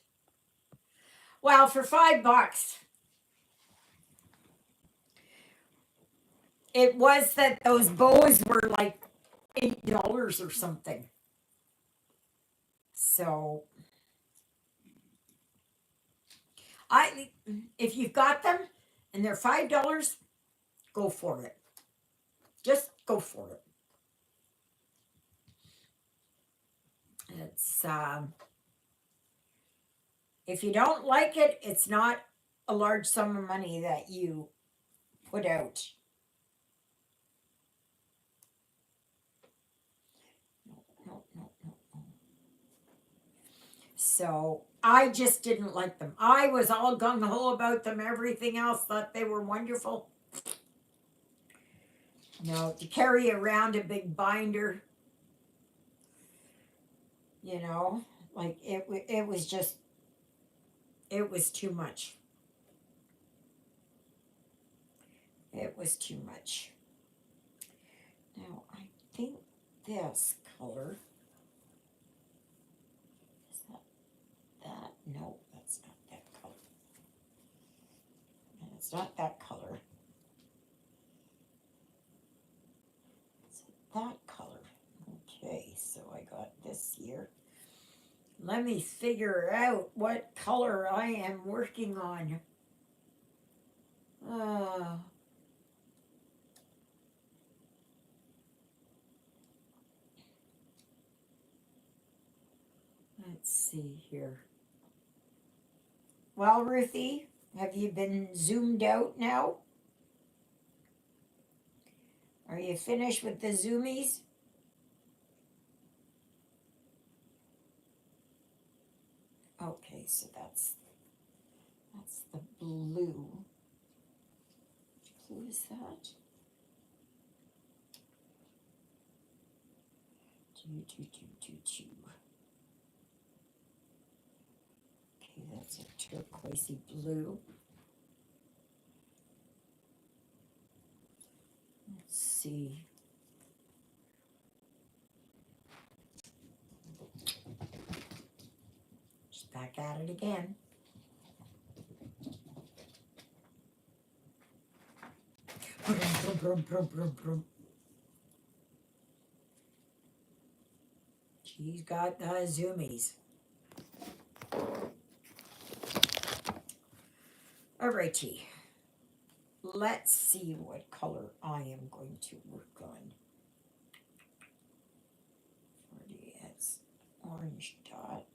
Speaker 1: Well, for $5, it was that those bows were like $8 or something. So, if you've got them and they're $5, go for it. Just go for it. It's if you don't like it, it's not a large sum of money that you put out. No. So I just didn't like them. I was all gung-ho about them, everything else, thought they were wonderful. No, to carry around a big binder, like it was just, it was too much. It was too much. Now, I think this color, is that? No, that's not that color. And it's not that color. that color. Okay, so I got this here. Let me figure out what color I am working on. Uh, let's see here. Well, Ruthie, have you been zoomed out now? Are you finished with the zoomies? Okay, so that's the blue. Which blue is that? Two. Okay, that's a turquoisey blue. Let's see. Just back at it again. She's got the zoomies. Alrighty. Let's see what color I am going to work on. 40 as orange dot.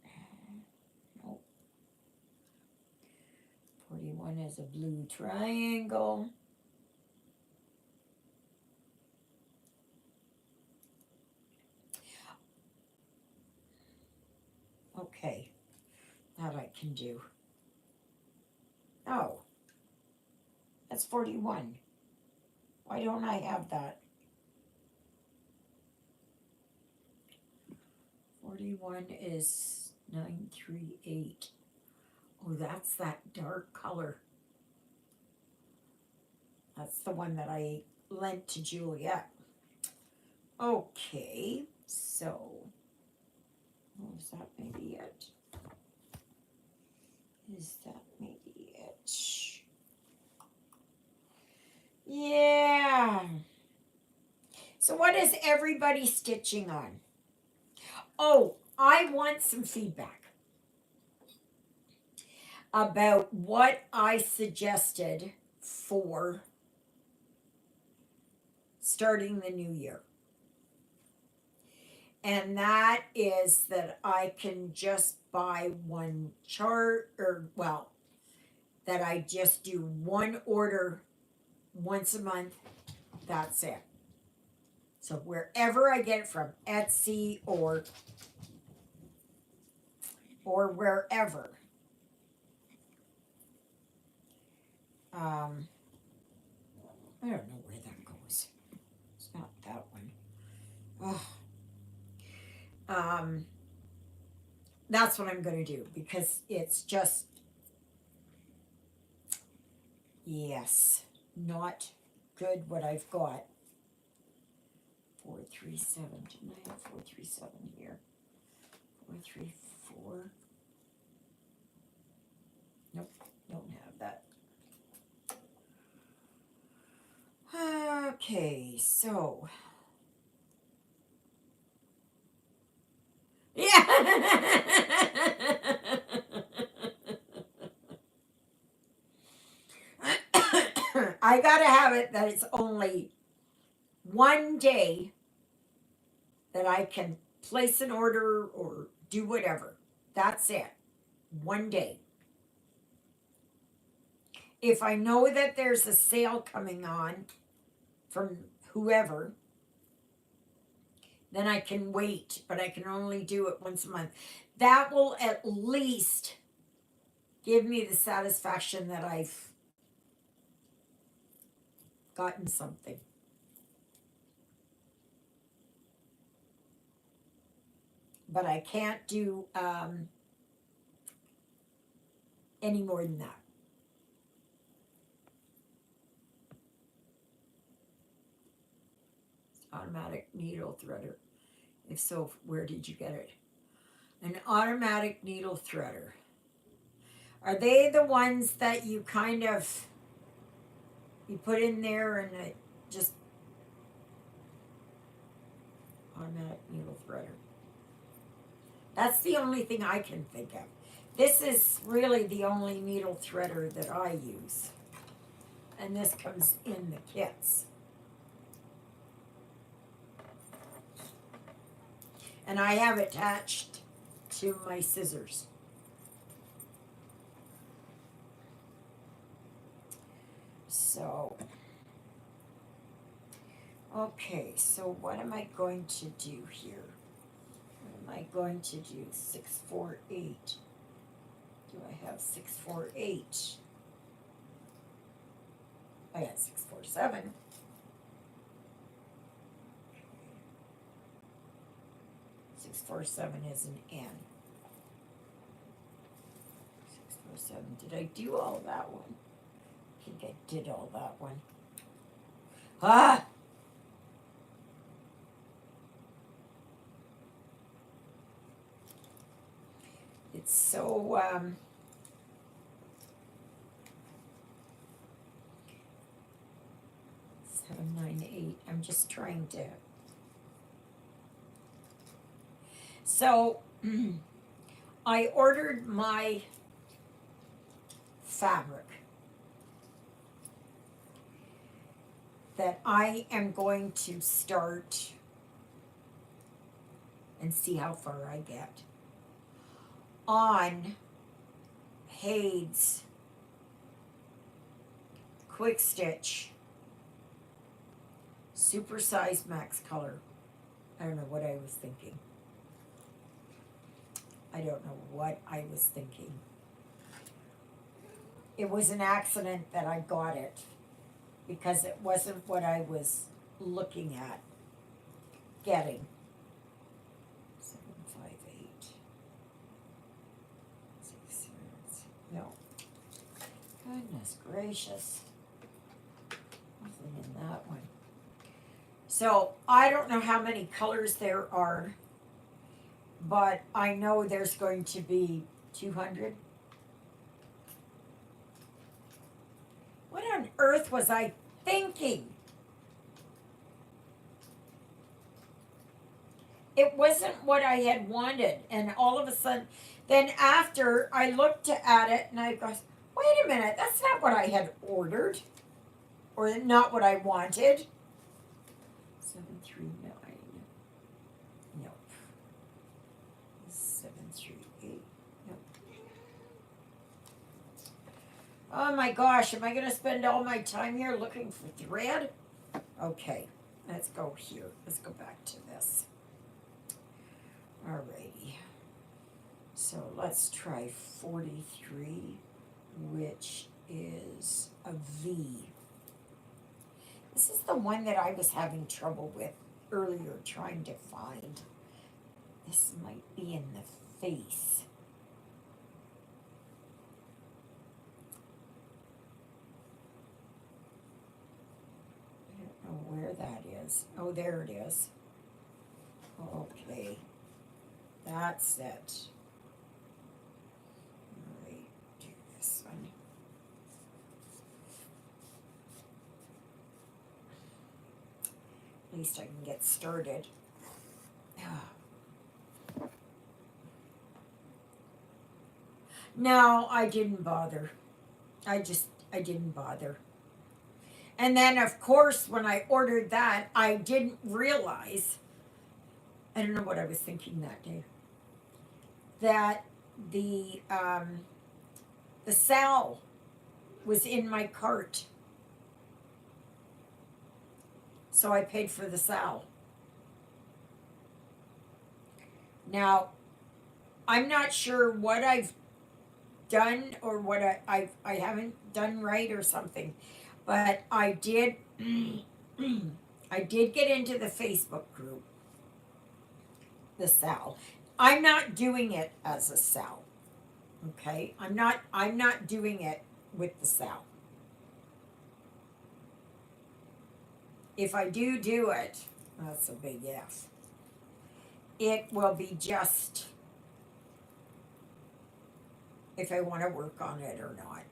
Speaker 1: Nope. 41 as a blue triangle. Okay, that I can do. Oh, that's 41. Why don't I have that? 41 is 938. Oh, that's that dark color. That's the one that I lent to Juliet. Okay, so, is that maybe it? Is that maybe it? Yeah. So what is everybody stitching on? Oh, I want some feedback about what I suggested for starting the new year. And that is that I can just buy one chart, or well, that I just do one order once a month. That's it. So wherever I get it from, Etsy or wherever. I don't know where that goes. It's not that one. Oh. That's what I'm going to do because it's just, yes, not good what I've got. 437. Didn't I have 437 here? 434. Nope, don't have that. Okay, so. Yeah. I gotta have it that it's only one day that I can place an order or do whatever. That's it. One day. If I know that there's a sale coming on from whoever, then I can wait, but I can only do it once a month. That will at least give me the satisfaction that I've gotten something. But I can't do any more than that. Automatic needle threader. If so, where did you get it? An automatic needle threader. Are they the ones that you kind of, you put in there and it just, automatic needle threader. That's the only thing I can think of. This is really the only needle threader that I use. And this comes in the kits. And I have it attached to my scissors. So, okay, so what am I going to do here? What am I going to do? 648. Do I have 648? I got 647. 647 is an N. 647. Did I do all that one? I think I did all that one. Ah! It's so, 798. I'm just trying to. So, I ordered my fabric that I am going to start and see how far I get on Hade's Quick Stitch Super Size Max Color. I don't know what I was thinking. I don't know what I was thinking. It was an accident that I got it because it wasn't what I was looking at getting. 758. 6, no. Goodness gracious. Nothing in that one. So I don't know how many colors there are, but I know there's going to be 200. What on earth was I thinking? It wasn't what I had wanted, and all of a sudden, then after I looked at it and I go, wait a minute, that's not what I had ordered, or not what I wanted. 739. Nope. 738. Nope. Oh my gosh, am I going to spend all my time here looking for thread? Okay, let's go here. Let's go back to this. Alrighty. So let's try 43, which is a V. This is the one that I was having trouble with earlier trying to find. This might be in the face. I don't know where that is. Oh, there it is. Okay. That's it. Alright, do this one. At least I can get started. No, I didn't bother. I didn't bother. And then, of course, when I ordered that, I didn't realize, I don't know what I was thinking that day, that the Sal was in my cart. So I paid for the Sal. Now, I'm not sure what I've done or what I haven't done right or something, but I did I did get into the Facebook group, the Sal. I'm not doing it as a Sal. Okay? I'm not doing it with the Sal. If I do it, that's a big F. It will be just if I want to work on it or not,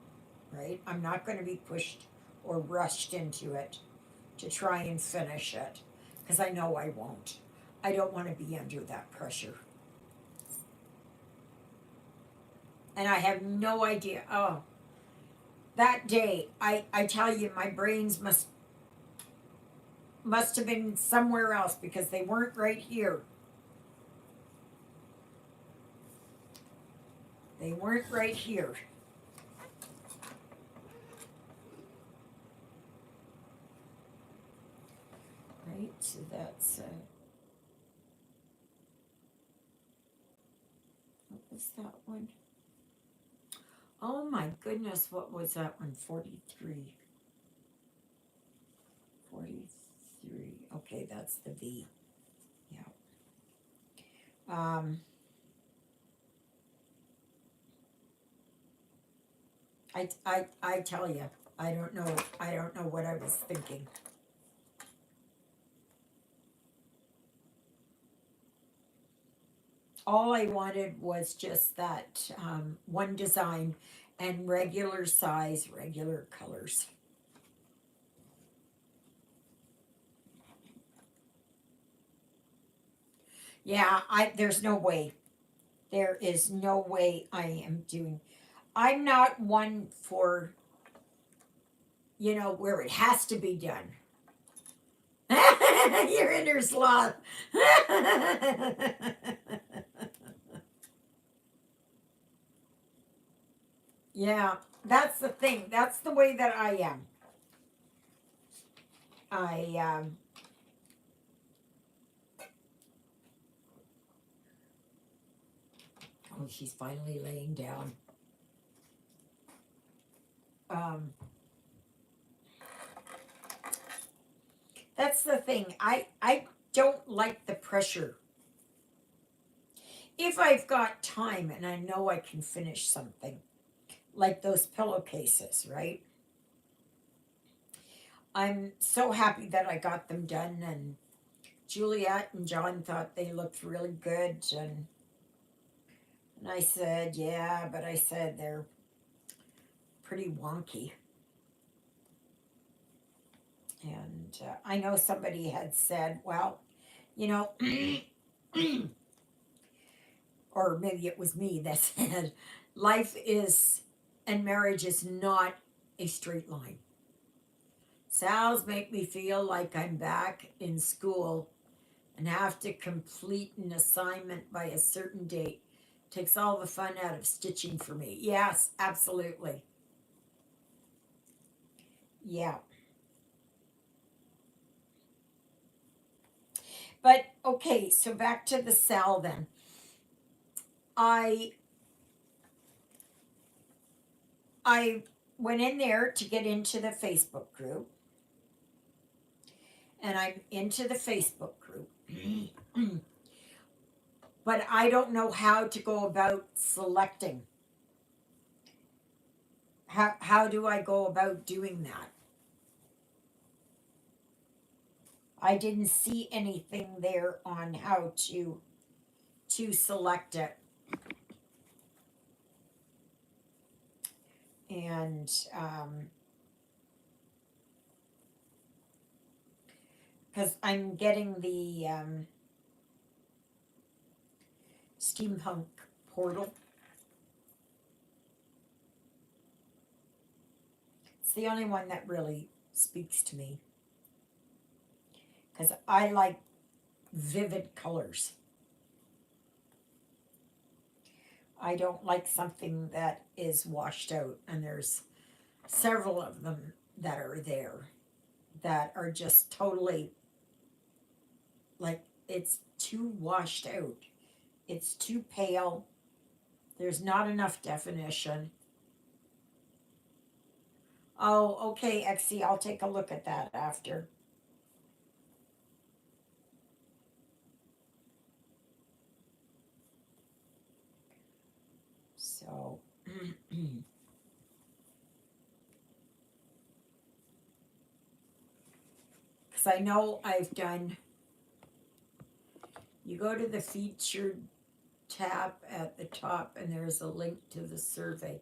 Speaker 1: right? I'm not going to be pushed or rushed into it to try and finish it, because I know I won't. I don't want to be under that pressure. And I have no idea. Oh, that day, I tell you, my brains must have been somewhere else because they weren't right here. They weren't right here. Right, so that's what was that one? Oh my goodness, what was that one? 43. 43. Okay, that's the V. Yeah. Um, I tell you, I don't know. I don't know what I was thinking. All I wanted was just that one design and regular size, regular colors. Yeah, there's no way. There is no way I am doing. I'm not one for, where it has to be done. Your inner sloth. Yeah, that's the thing. That's the way that I am. I oh, she's finally laying down. Um, that's the thing. I don't like the pressure. If I've got time and I know I can finish something, like those pillowcases, right? I'm so happy that I got them done, and Juliet and John thought they looked really good, and I said, yeah, but I said they're pretty wonky. And I know somebody had said, well, you know, or maybe it was me that said, life is and marriage is not a straight line. Sal's make me feel like I'm back in school and have to complete an assignment by a certain date. Takes all the fun out of stitching for me. Yes, absolutely. Yeah. But okay, so back to the Sal then. I I went in there to get into the Facebook group, and I'm into the Facebook group. But I don't know how to go about selecting. How do I go about doing that? I didn't see anything there on how to select it. And because I'm getting the steampunk portal. It's the only one that really speaks to me because I like vivid colors. I don't like something that is washed out, and there's several of them that are there that are just totally like it's too washed out. It's too pale. There's not enough definition. Oh, okay, Exie, I'll take a look at that after. So, because I know I've done, you go to the featured tab at the top and there's a link to the survey.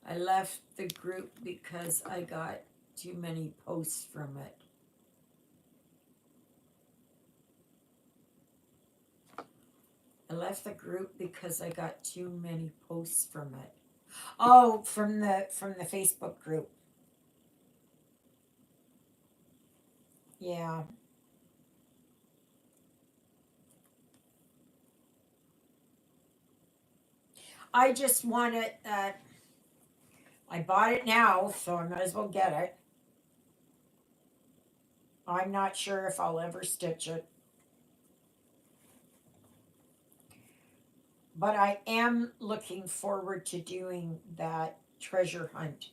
Speaker 1: I left the group because I got too many posts from it. left the group because I got too many posts from it. Oh, from the Facebook group. Yeah. I just want it. I bought it now, so I might as well get it. I'm not sure if I'll ever stitch it, but I am looking forward to doing that treasure hunt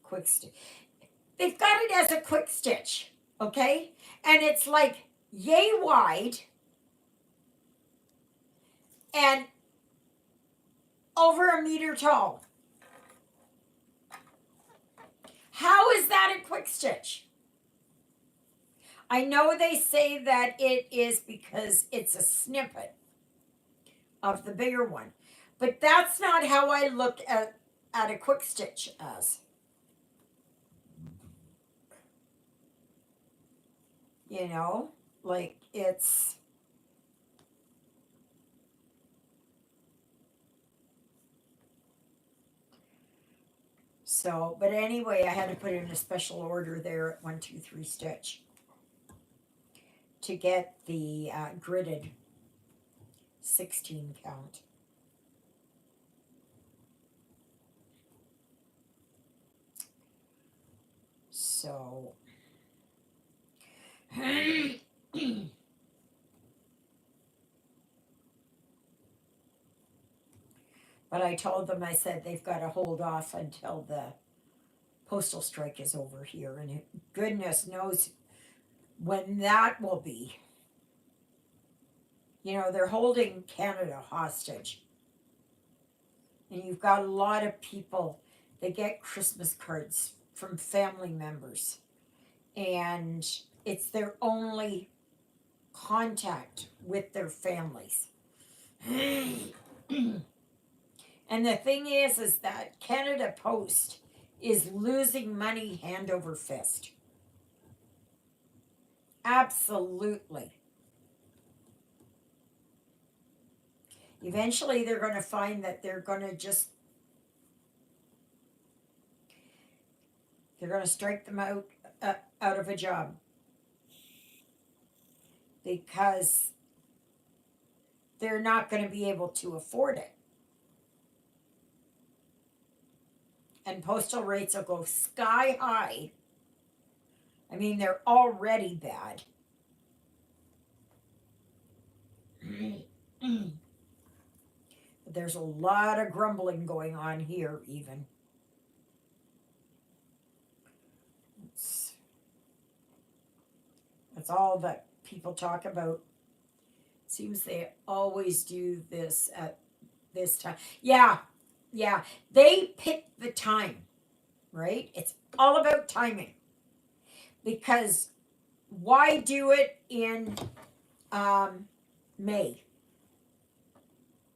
Speaker 1: quick stitch. They've got it as a quick stitch, okay? And it's like yay wide and over a meter tall. How is that a quick stitch? I know they say that it is because it's a snippet of the bigger one, but that's not how I look at a quick stitch as. You know, like it's so. But anyway, I had to put in a special order there at 123 Stitch to get the gridded 16 count. So, but I told them, I said they've got to hold off until the postal strike is over here, and goodness knows when that will be. You know, they're holding Canada hostage, and you've got a lot of people that get Christmas cards from family members, and it's their only contact with their families. And the thing is that Canada Post is losing money hand over fist. Absolutely. Eventually, they're going to find that they're going to strike them out of a job because they're not going to be able to afford it. And postal rates will go sky high. I mean, they're already bad. But there's a lot of grumbling going on here, even. That's all that people talk about. Seems they always do this at this time. Yeah, yeah. They pick the time, right? It's all about timing. Because why do it in May?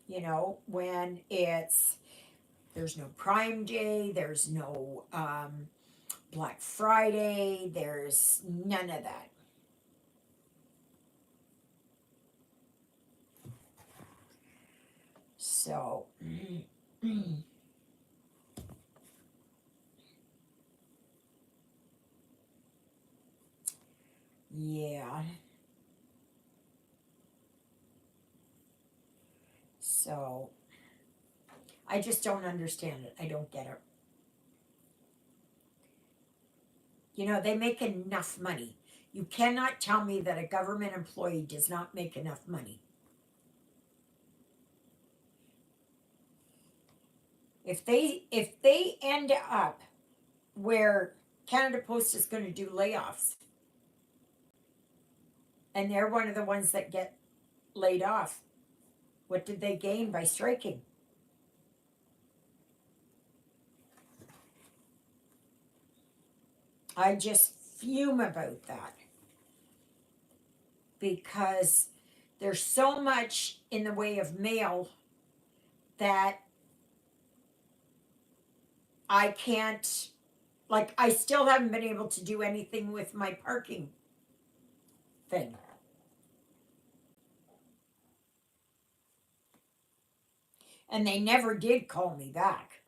Speaker 1: You know, when there's no Prime Day, there's no Black Friday, there's none of that. So, yeah. So, I just don't understand it. I don't get it. You know, they make enough money. You cannot tell me that a government employee does not make enough money. If they end up where Canada Post is going to do layoffs, and they're one of the ones that get laid off, what did they gain by striking? I just fume about that because there's so much in the way of mail that I can't, like, I still haven't been able to do anything with my parking thing. And they never did call me back.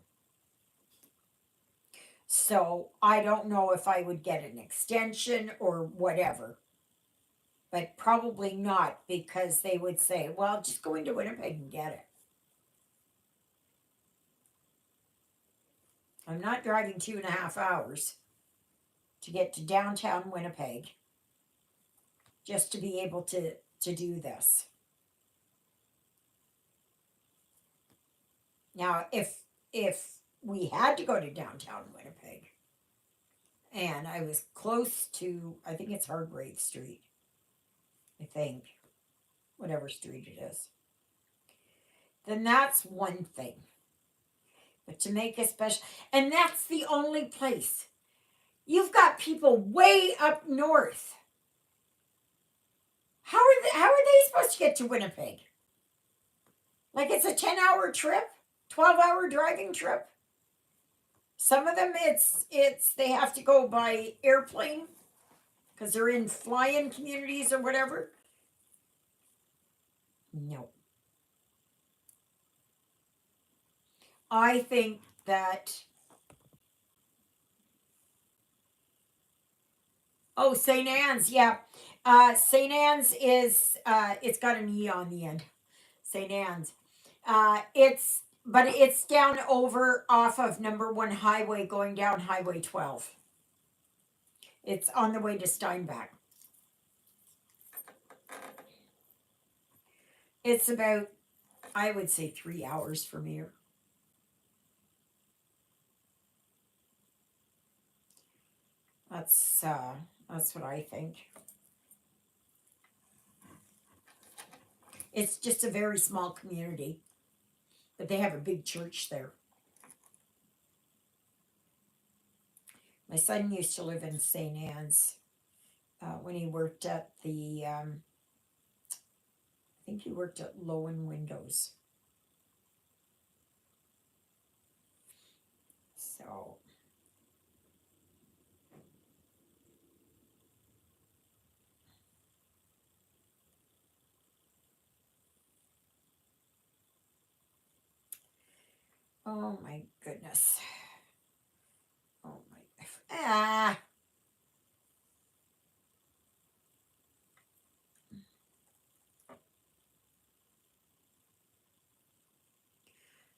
Speaker 1: So I don't know if I would get an extension or whatever. But probably not, because they would say, well, just go into Winnipeg and get it. I'm not driving 2.5 hours to get to downtown Winnipeg just to be able to do this. Now, if we had to go to downtown Winnipeg and I was close to, I think it's Hargrave Street, I think, whatever street it is, then that's one thing. But to make a special, and that's the only place. You've got people way up north. How are they supposed to get to Winnipeg? Like it's a 10-hour trip, 12-hour driving trip. Some of them it's they have to go by airplane because they're in fly-in communities or whatever. No. I think that oh, St. Anne's, yeah. St. Anne's is it's got an E on the end. St. Anne's. But it's down over off of number 1 highway going down Highway 12. It's on the way to Steinbach. It's about, I would say, 3 hours from here. That's what I think. It's just a very small community, but they have a big church there. My son used to live in St. Anne's when he worked at I think he worked at Lowen Windows. So, oh my goodness. Oh my.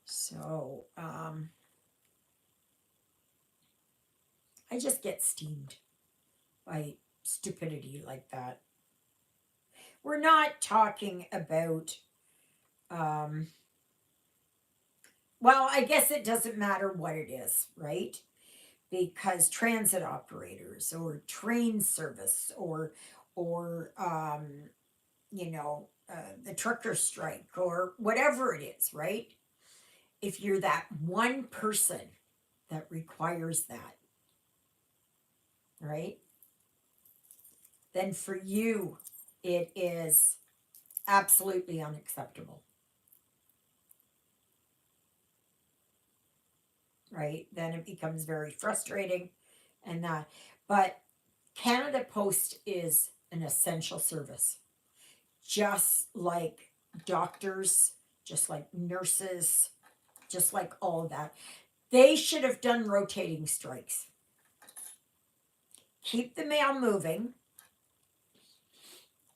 Speaker 1: So, I just get steamed by stupidity like that. We're not talking about, um, well, I guess it doesn't matter what it is, right? Because transit operators or train service or the trucker strike or whatever it is, right? If you're that one person that requires that, right? Then for you, it is absolutely unacceptable, right? Then it becomes very frustrating and that. But Canada Post is an essential service, just like doctors, just like nurses, just like all of that. They should have done rotating strikes. Keep the mail moving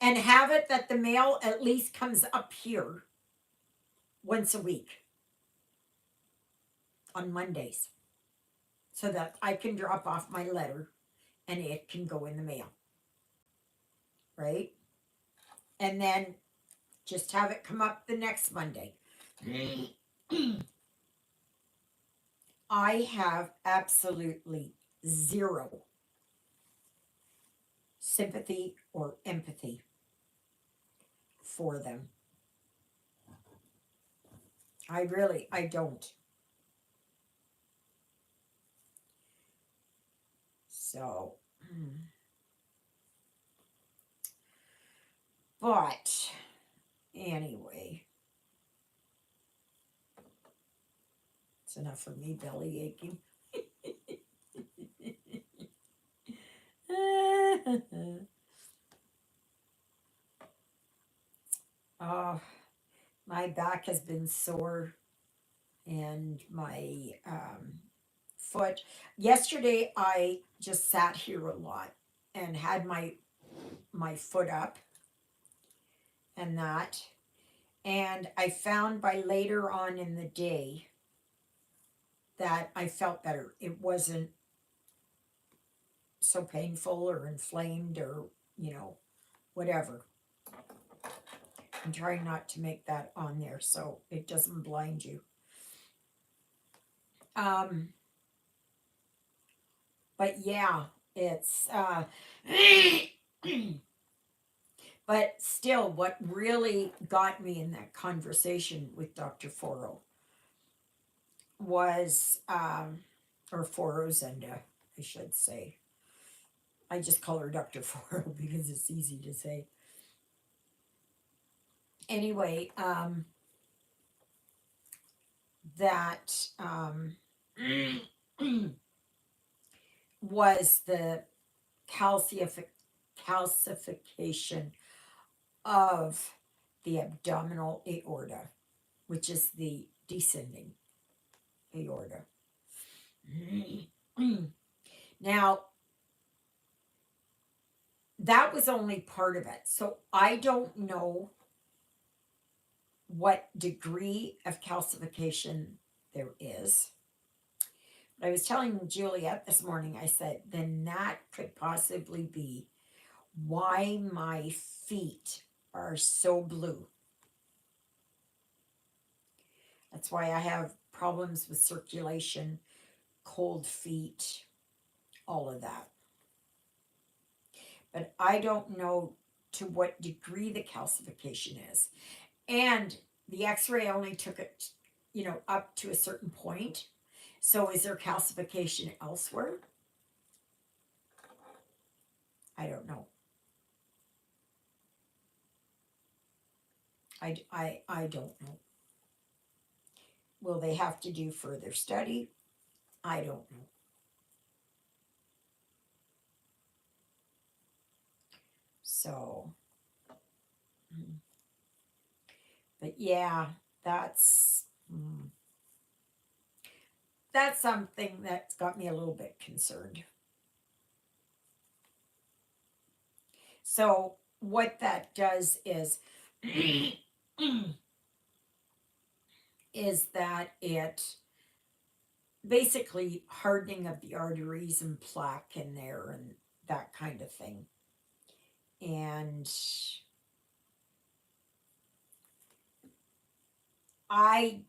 Speaker 1: and have it that the mail at least comes up here once a week on Mondays so that I can drop off my letter and it can go in the mail, right? And then just have it come up the next Monday. I have absolutely zero sympathy or empathy for them. I don't. So, but anyway, it's enough for me belly aching. Oh, my back has been sore and my foot. Yesterday, I just sat here a lot and had my foot up and that. And I found by later on in the day that I felt better. It wasn't so painful or inflamed or, you know, whatever. I'm trying not to make that on there so it doesn't blind you. Um, but yeah, it's but still what really got me in that conversation with Dr. Foro was or Forozenda, I should say. I just call her Dr. Foro because it's easy to say. Anyway, that was the calcification of the abdominal aorta, which is the descending aorta. Now, that was only part of it. So I don't know what degree of calcification there is. But I was telling Juliet this morning, I said, then that could possibly be why my feet are so blue. That's why I have problems with circulation, cold feet, all of that. But I don't know to what degree the calcification is. And the x-ray only took it, you know, up to a certain point. So is there calcification elsewhere? I don't know. I don't know. Will they have to do further study? I don't know. So, but yeah, that's that's something that's got me a little bit concerned. So what that does is is that it basically hardening of the arteries and plaque in there and that kind of thing. And I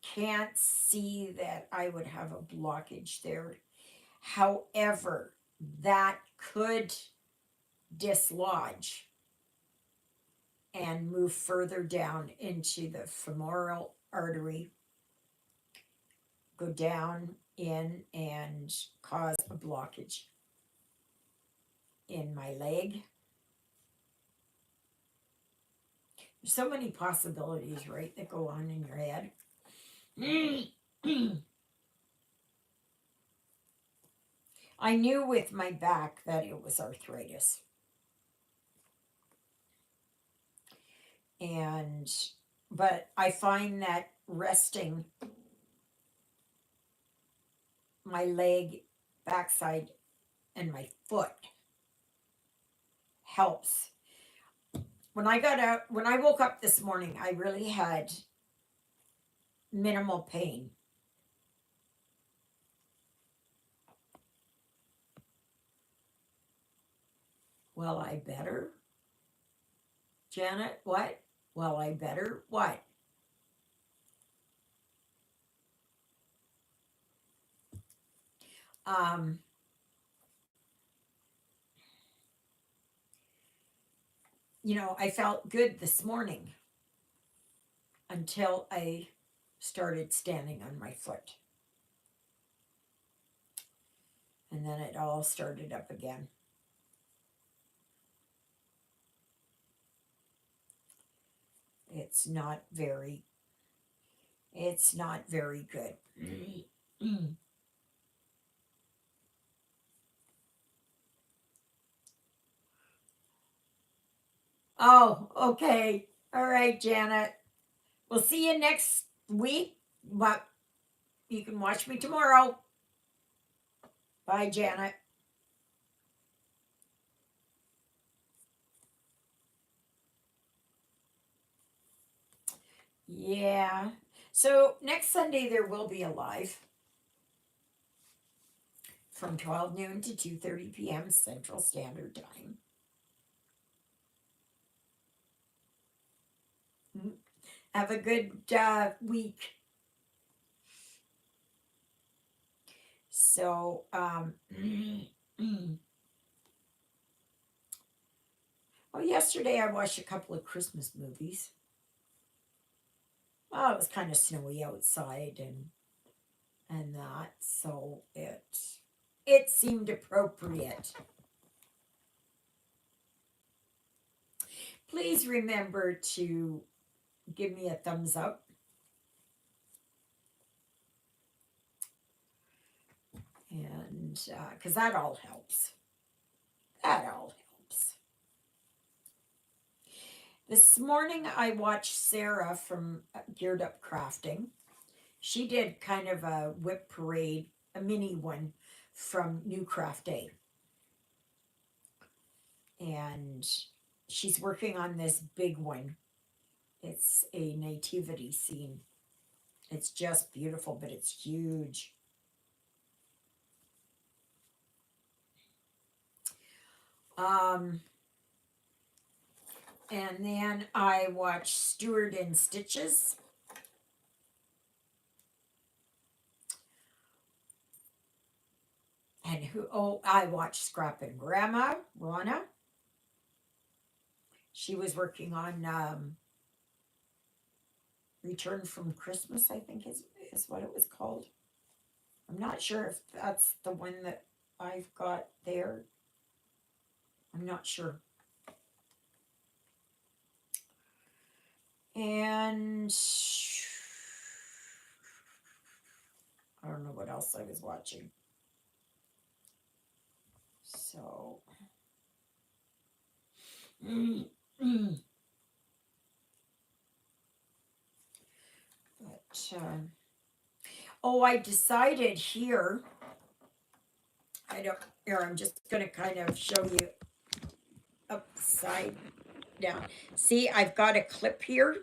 Speaker 1: can't see that I would have a blockage there. However, that could dislodge and move further down into the femoral artery, go down in and cause a blockage in my leg. There's so many possibilities, right, that go on in your head. I knew with my back that it was arthritis. And, but I find that resting my leg, backside, and my foot helps. When I woke up this morning, I really had minimal pain. Well, I better. Janet, what? Well, I better. What? Um, you know, I felt good this morning until I started standing on my foot. And then it all started up again. It's not very good. Oh, okay. All right, Janet. We'll see you next week. But you can watch me tomorrow. Bye, Janet. Yeah. So next Sunday there will be a live from 12 noon to 2:30 p.m. Central Standard Time. Mhm. Have a good week. So, well, yesterday I watched a couple of Christmas movies. Well, it was kind of snowy outside and that, so it seemed appropriate. Please remember to give me a thumbs up and because that all helps. That all helps. This morning I watched Sarah from Geared Up Crafting. She did kind of a WIP Parade, a mini one from New Craft Day. And she's working on this big one. It's a nativity scene. It's just beautiful, but it's huge. Um, and then I watched Stewart and Stitches. And I watched Scrap and Grandma, Rana. She was working on Return from Christmas, I think is what it was called. I'm not sure if that's the one that I've got there. I'm not sure. And I don't know what else I was watching. So, but I decided here. I don't. Here, I'm just gonna kind of show you upside down. See, I've got a clip here.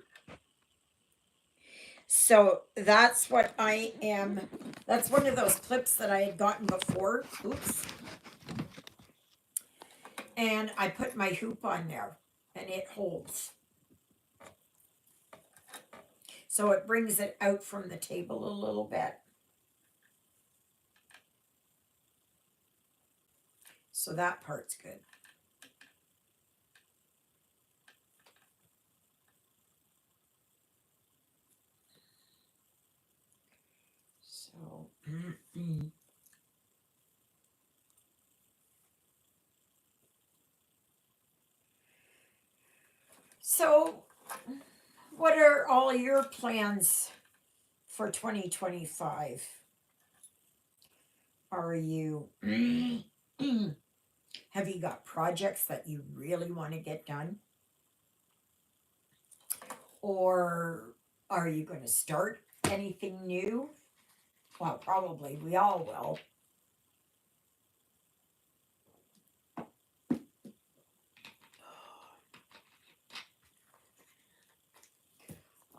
Speaker 1: So that's what I am. That's one of those clips that I had gotten before. Oops. And I put my hoop on there and it holds. So it brings it out from the table a little bit. So that part's good. So, so what are all your plans for 2025? Are you have you got projects that you really want to get done? Or are you going to start anything new? Well, probably we all will.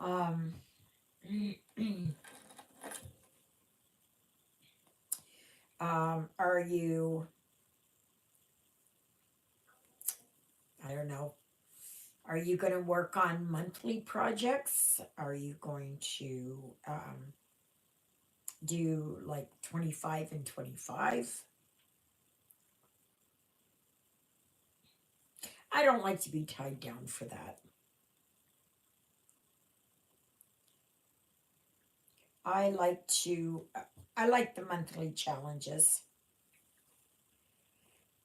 Speaker 1: Um, are you, I don't know, are you going to work on monthly projects? Are you going to do like 25 and 25? I don't like to be tied down for that. I like to, I like the monthly challenges.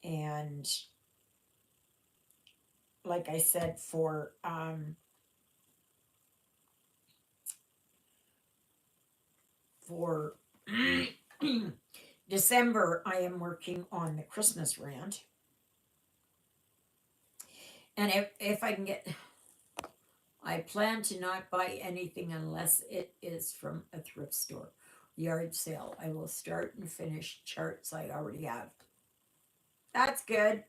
Speaker 1: And like I said, for December, I am working on the Christmas rant. And if I can get, I plan to not buy anything unless it is from a thrift store. Yard sale. I will start and finish charts I already have. That's good.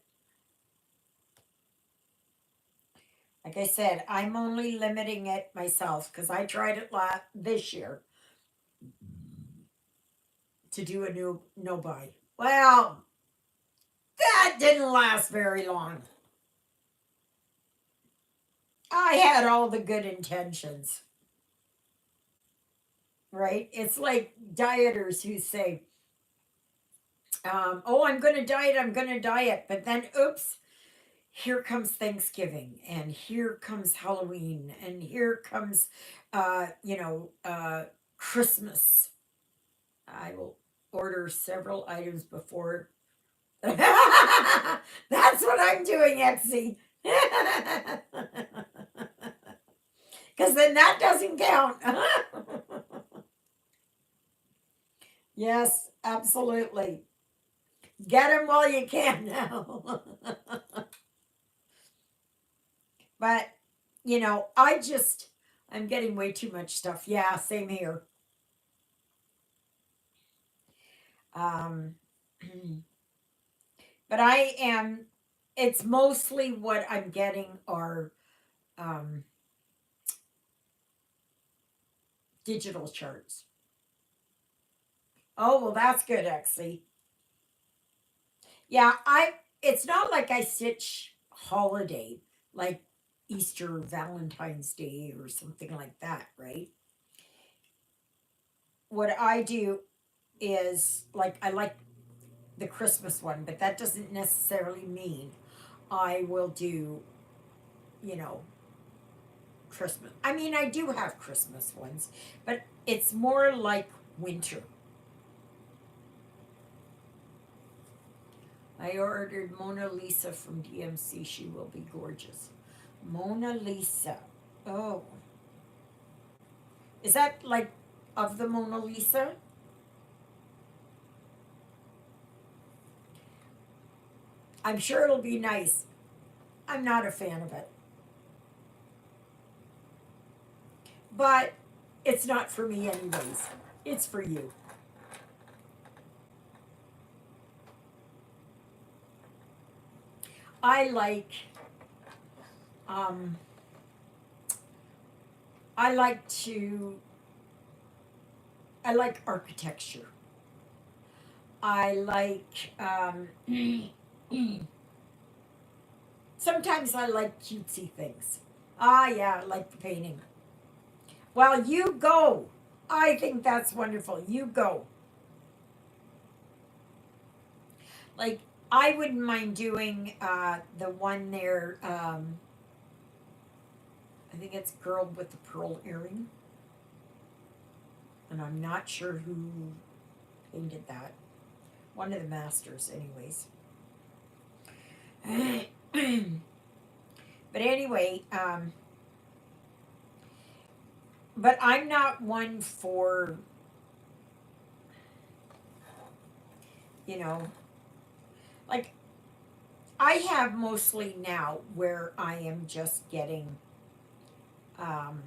Speaker 1: Like I said, I'm only limiting it myself because I tried it this year to do a new no buy. Well, that didn't last very long. I had all the good intentions, right? It's like dieters who say, oh, I'm going to diet. But then, oops, here comes Thanksgiving, and here comes Halloween, and here comes, Christmas. I will order several items before. That's what I'm doing, Exy. Because then that doesn't count. Yes, absolutely. Get them while you can now. But, I'm getting way too much stuff. Yeah, same here. Um, but it's mostly what I'm getting are um, digital charts. Oh, well, that's good, actually. Yeah, it's not like I stitch holiday, like Easter, Valentine's Day, or something like that, right? What I do is like I like the Christmas one, but that doesn't necessarily mean I will do, you know, Christmas. I mean, I do have Christmas ones, but it's more like winter. I ordered Mona Lisa from DMC. She will be gorgeous. Mona Lisa. Oh, is that like of the Mona Lisa? I'm sure it'll be nice. I'm not a fan of it, but it's not for me, anyways. It's for you. I like, um, I like to, I like architecture. I like, sometimes I like cutesy things. Ah, yeah, I like the painting. Well, you go. I think that's wonderful. You go. Like, I wouldn't mind doing the one there. I think it's Girl with the Pearl Earring. And I'm not sure who painted that. One of the masters, anyways. But anyway, but I'm not one for, you know, like I have mostly now where I am just getting um,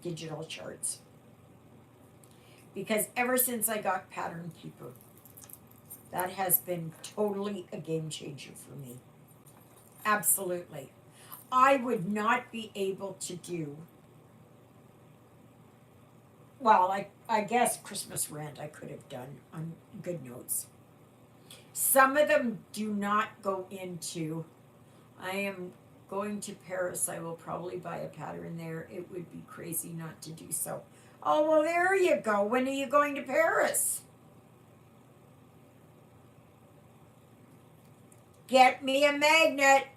Speaker 1: digital charts because ever since I got Pattern Keeper, that has been totally a game changer for me. Absolutely. I would not be able to do, well, I guess Christmas Rant I could have done on Good Notes. Some of them do not go into, I am going to Paris. I will probably buy a pattern there. It would be crazy not to do so. Oh, well, there you go. When are you going to Paris? Get me a magnet.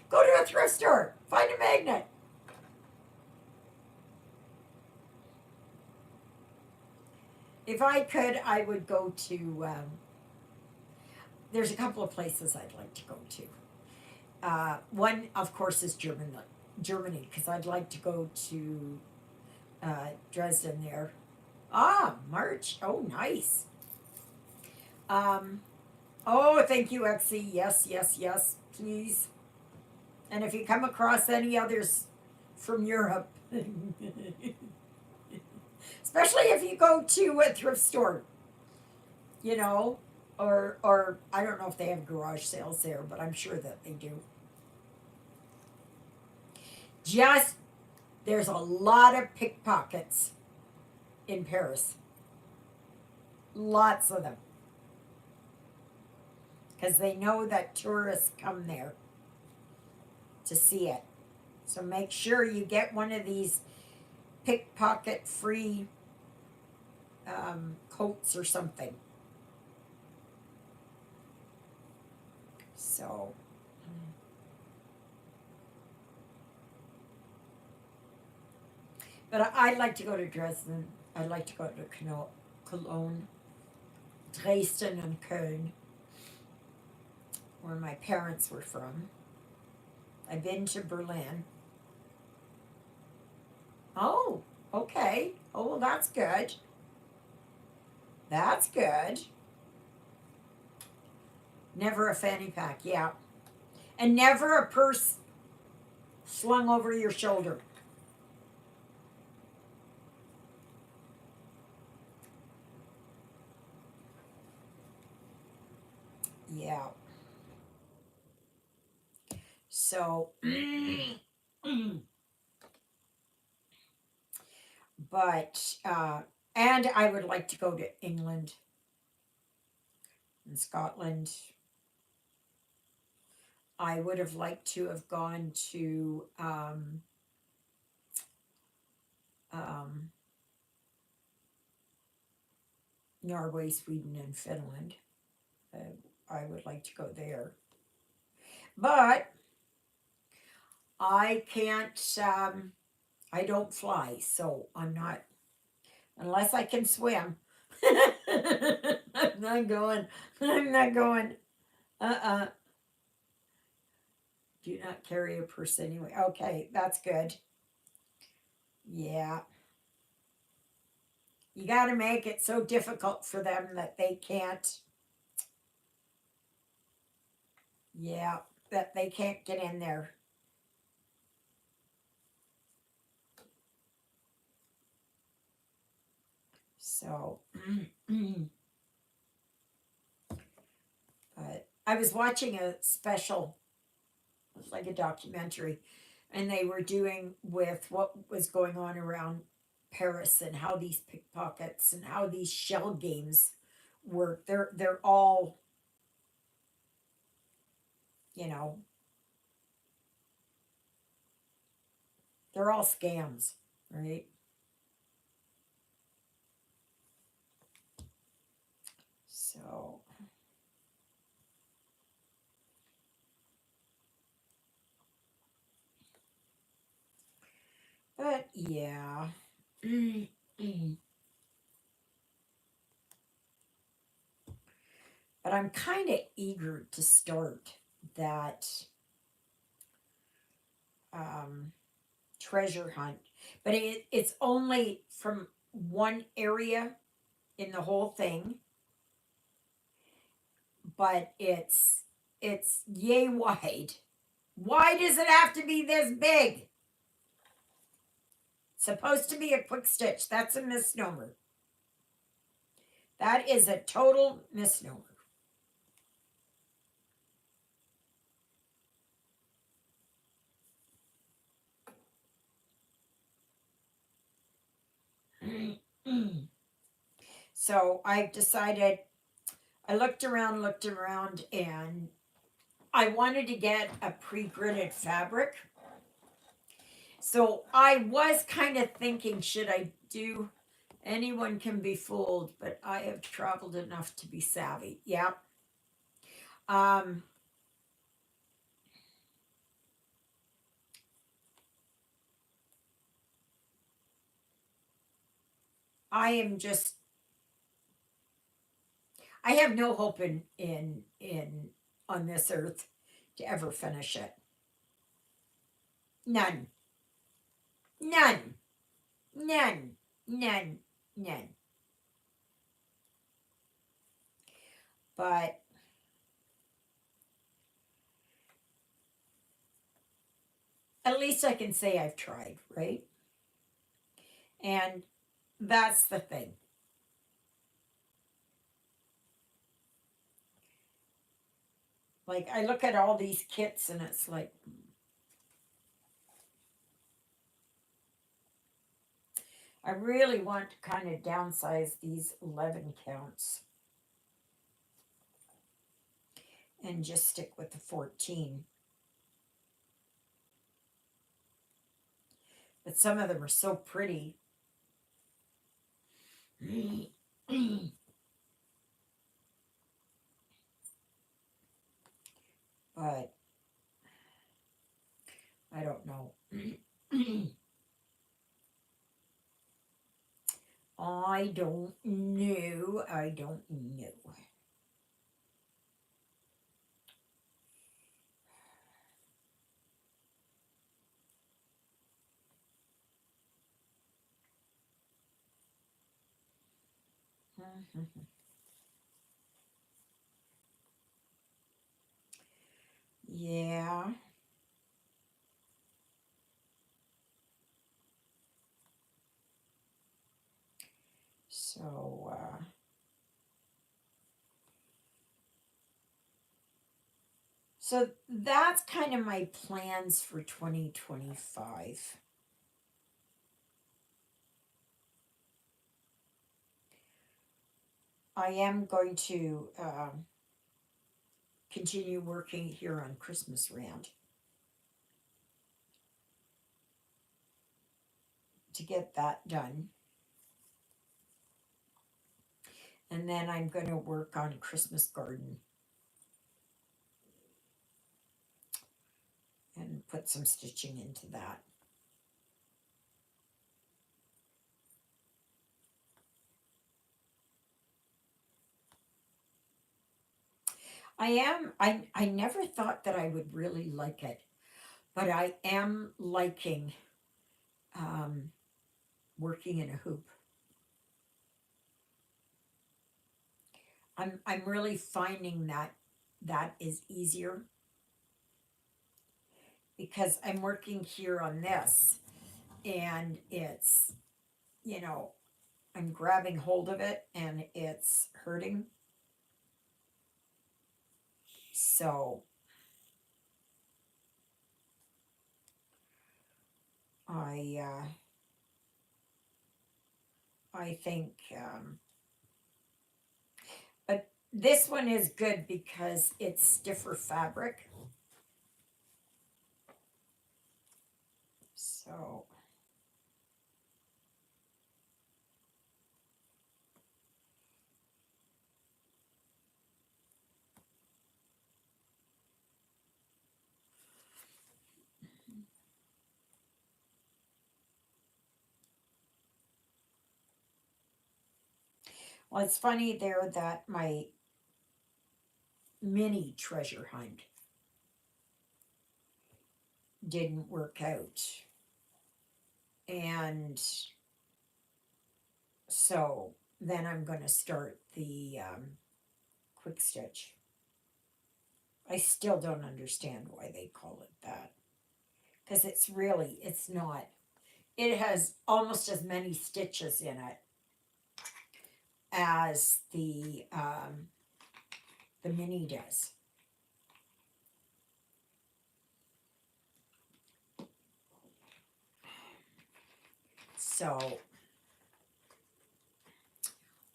Speaker 1: Go to a thrift store. Find a magnet. If I could, I would go to, there's a couple of places I'd like to go to. One, of course, is Germany, because I'd like to go to Dresden there. Ah, March. Oh, nice. Um, oh, thank you, Exie. Yes, yes, yes, please. And if you come across any others from Europe, especially if you go to a thrift store, you know, or I don't know if they have garage sales there, but I'm sure that they do. Just there's a lot of pickpockets in Paris. Lots of them. Because they know that tourists come there to see it. So make sure you get one of these pickpocket free coats or something. So, but I'd like to go to Dresden. I'd like to go to Cologne, Dresden, and Köln, where my parents were from. I've been to Berlin. Oh, okay. Oh, well, that's good. That's good. Never a fanny pack, yeah. And never a purse slung over your shoulder. Yeah. So, but, and I would like to go to England and Scotland. I would have liked to have gone to um, Norway, Sweden, and Finland. I would like to go there. But I can't, I don't fly, so I'm not, unless I can swim. I'm not going. I'm not going. Uh-uh. Do not carry a purse anyway. Okay, that's good. Yeah. You got to make it so difficult for them that they can't, yeah, that they can't get in there. So, but I was watching a special, it was like a documentary, and they were doing with what was going on around Paris and how these pickpockets and how these shell games work. They're all, you know, they're all scams, right? So, but yeah. But I'm kind of eager to start that um, treasure hunt. But it's only from one area in the whole thing, but it's yay wide. Why does it have to be this big? It's supposed to be a quick stitch. That's a misnomer. That is a total misnomer. So I've decided, I looked around, and I wanted to get a pre-gridded fabric. So I was kind of thinking, should I do anyone can be fooled, but I have traveled enough to be savvy. Yeah. Um, I am just, I have no hope in on this earth to ever finish it. None. None. None. None. None. But At least I can say I've tried, right? And that's the thing. Like, I look at all these kits and it's like, I really want to kind of downsize these 11 counts and just stick with the 14. But some of them are so pretty. But I don't know. I don't know. I don't know. Yeah. So, so that's kind of my plans for 2025. I am going to continue working here on Christmas Rant to get that done. And then I'm going to work on Christmas Garden and put some stitching into that. I never thought that I would really like it, but I am liking um, working in a hoop. I'm really finding that that is easier because I'm working here on this and it's, you know, I'm grabbing hold of it and it's hurting. So I I think but this one is good because it's stiffer fabric. So well, it's funny there that my mini treasure hunt didn't work out. And so then I'm going to start the quick stitch. I still don't understand why they call it that. Because it's not. It has almost as many stitches in it as the mini does. So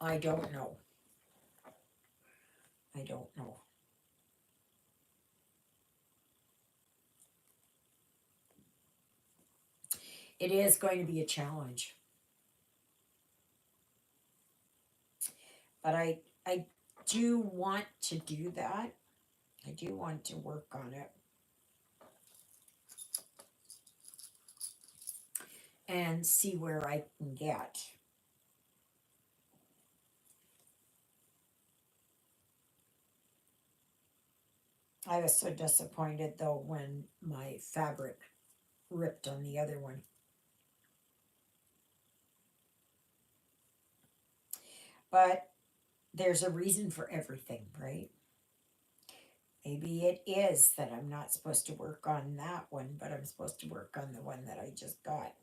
Speaker 1: I don't know. I don't know. It is going to be a challenge. But I do want to do that. I do want to work on it. And see where I can get. I was so disappointed though when my fabric ripped on the other one. But there's a reason for everything, right? Maybe it is that I'm not supposed to work on that one, but I'm supposed to work on the one that I just got.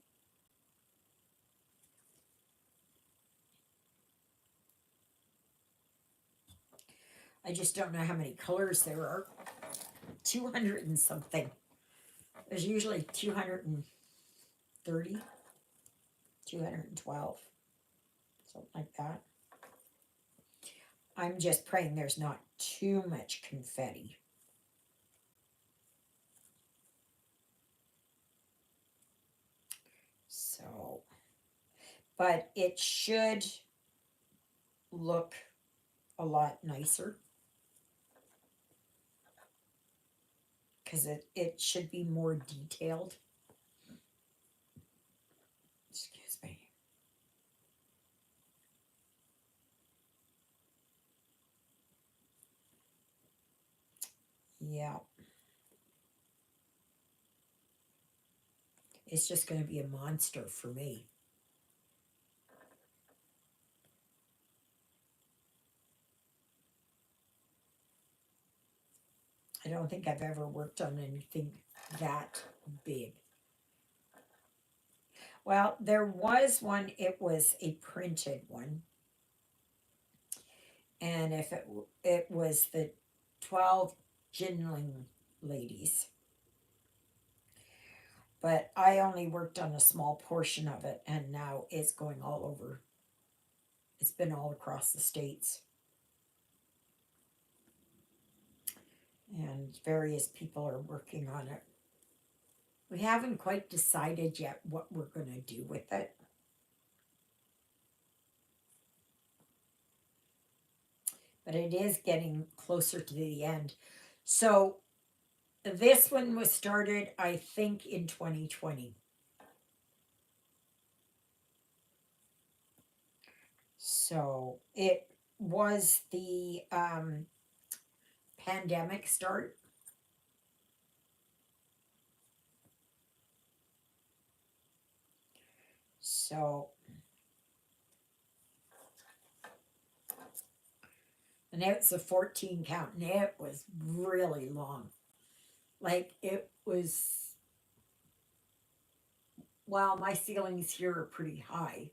Speaker 1: I just don't know how many colors there are. 200 and something. There's usually 230, 212, something like that. I'm just praying there's not too much confetti. So, but it should look a lot nicer because it should be more detailed. Excuse me. Yeah. It's just going to be a monster for me. I don't think I've ever worked on anything that big. Well, there was one, it was a printed one. And if it was the 12 Jinling ladies. But I only worked on a small portion of it, and now it's going all over. It's been all across the states. And various people are working on it. We haven't quite decided yet what we're going to do with it. But it is getting closer to the end. So this one was started, I think, in 2020. So it was the pandemic start. So, and it's a 14 count, and it was really long. Like it was, well, my ceilings here are pretty high.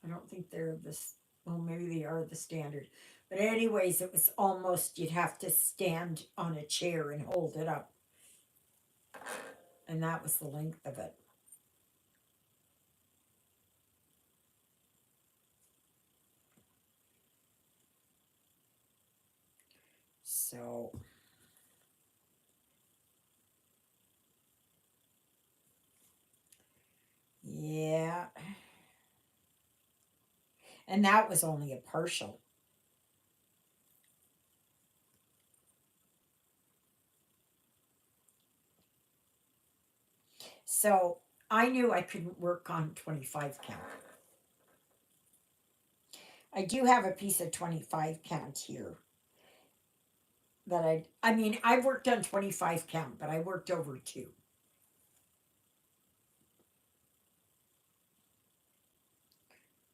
Speaker 1: I don't think they're this, well, maybe they are the standard. But, anyways, it was almost you'd have to stand on a chair and hold it up. And that was the length of it. So, yeah. And that was only a partial. So I knew I couldn't work on 25 count. I do have a piece of 25 count here that I mean, I've worked on 25 count, but I worked over two.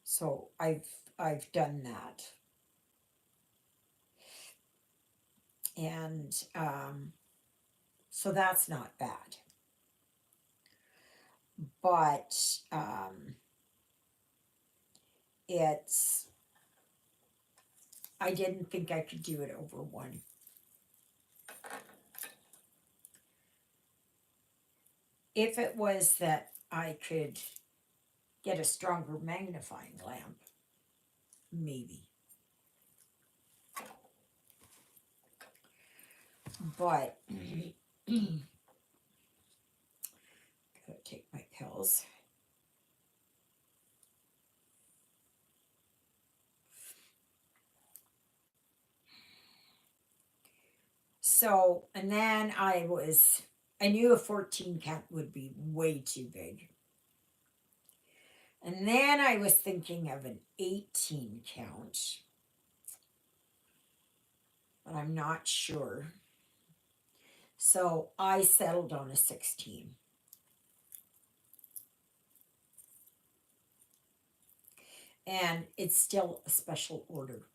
Speaker 1: So I've done that. And so that's not bad. But it's, I didn't think I could do it over one. If it was that I could get a stronger magnifying lamp, maybe. But gotta take my pills. So, and then I knew a 14 count would be way too big. And then I was thinking of an 18 count, but I'm not sure. So I settled on a 16. And it's still a special order.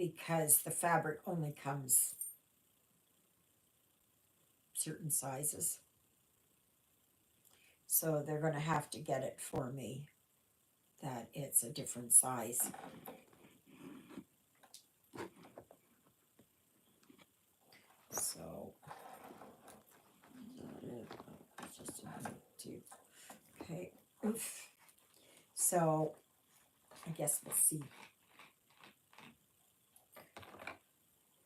Speaker 1: because the fabric only comes certain sizes. So they're going to have to get it for me that it's a different size. So, just a minute too. Okay. Oof. So, I guess we'll see.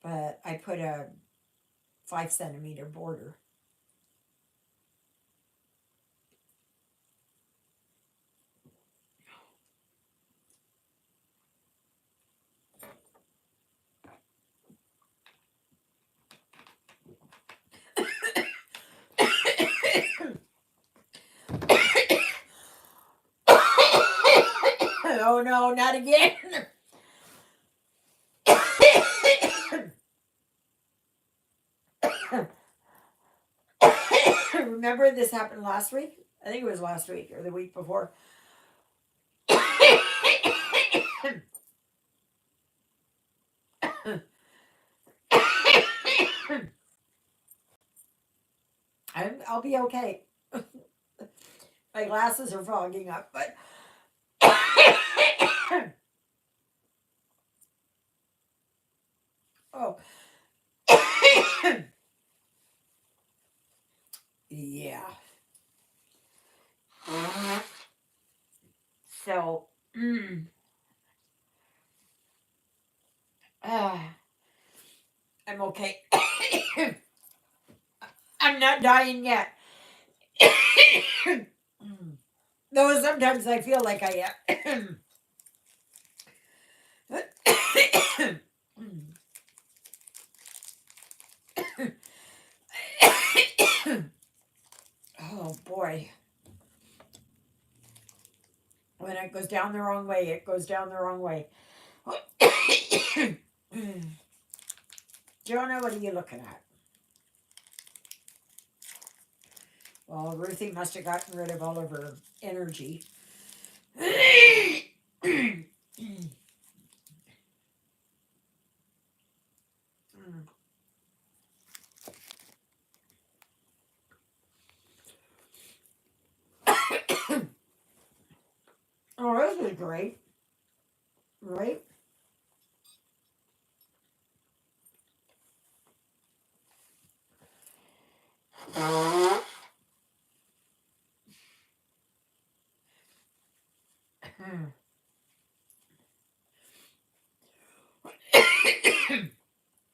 Speaker 1: But I put a 5 centimeter border. Oh no, not again. Remember this happened last week? I think it was last week or the week before. I'll be okay. My glasses are fogging up, but oh. Yeah. So, I'm okay. I'm not dying yet. Though sometimes I feel like I am. Oh boy. When it goes down the wrong way, it goes down the wrong way. Jonah, what are you looking at? Well, Ruthie must have gotten rid of all of her energy. Oh, this was great. Right?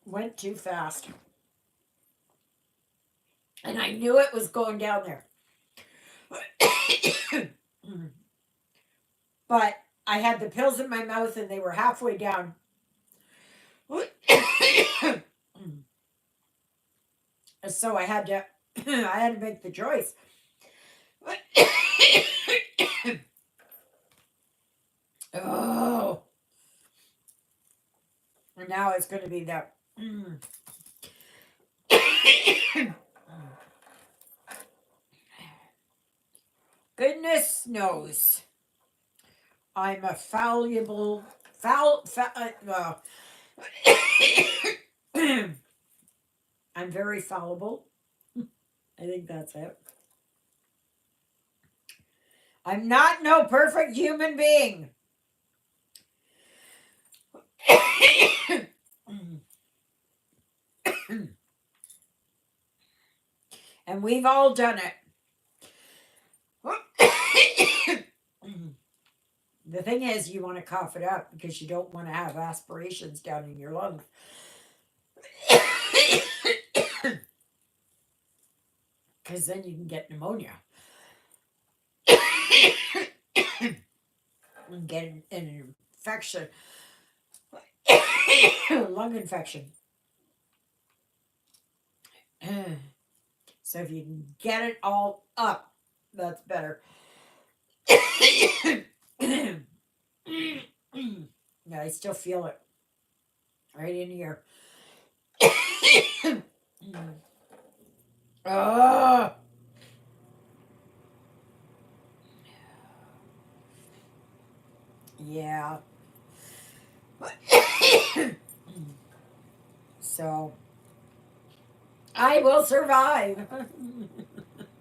Speaker 1: Went too fast. And I knew it was going down there. But I had the pills in my mouth and they were halfway down. So I had to make the choice. Oh. And now it's going to be that. Goodness knows. I'm a fallible. I'm very fallible. I think that's it. I'm not no perfect human being. And we've all done it. The thing is, you want to cough it up because you don't want to have aspirations down in your lungs. Because then you can get pneumonia. And get an infection. Lung infection. So if you can get it all up, that's better. Yeah, I still feel it right in here. Oh. Yeah. So I will survive.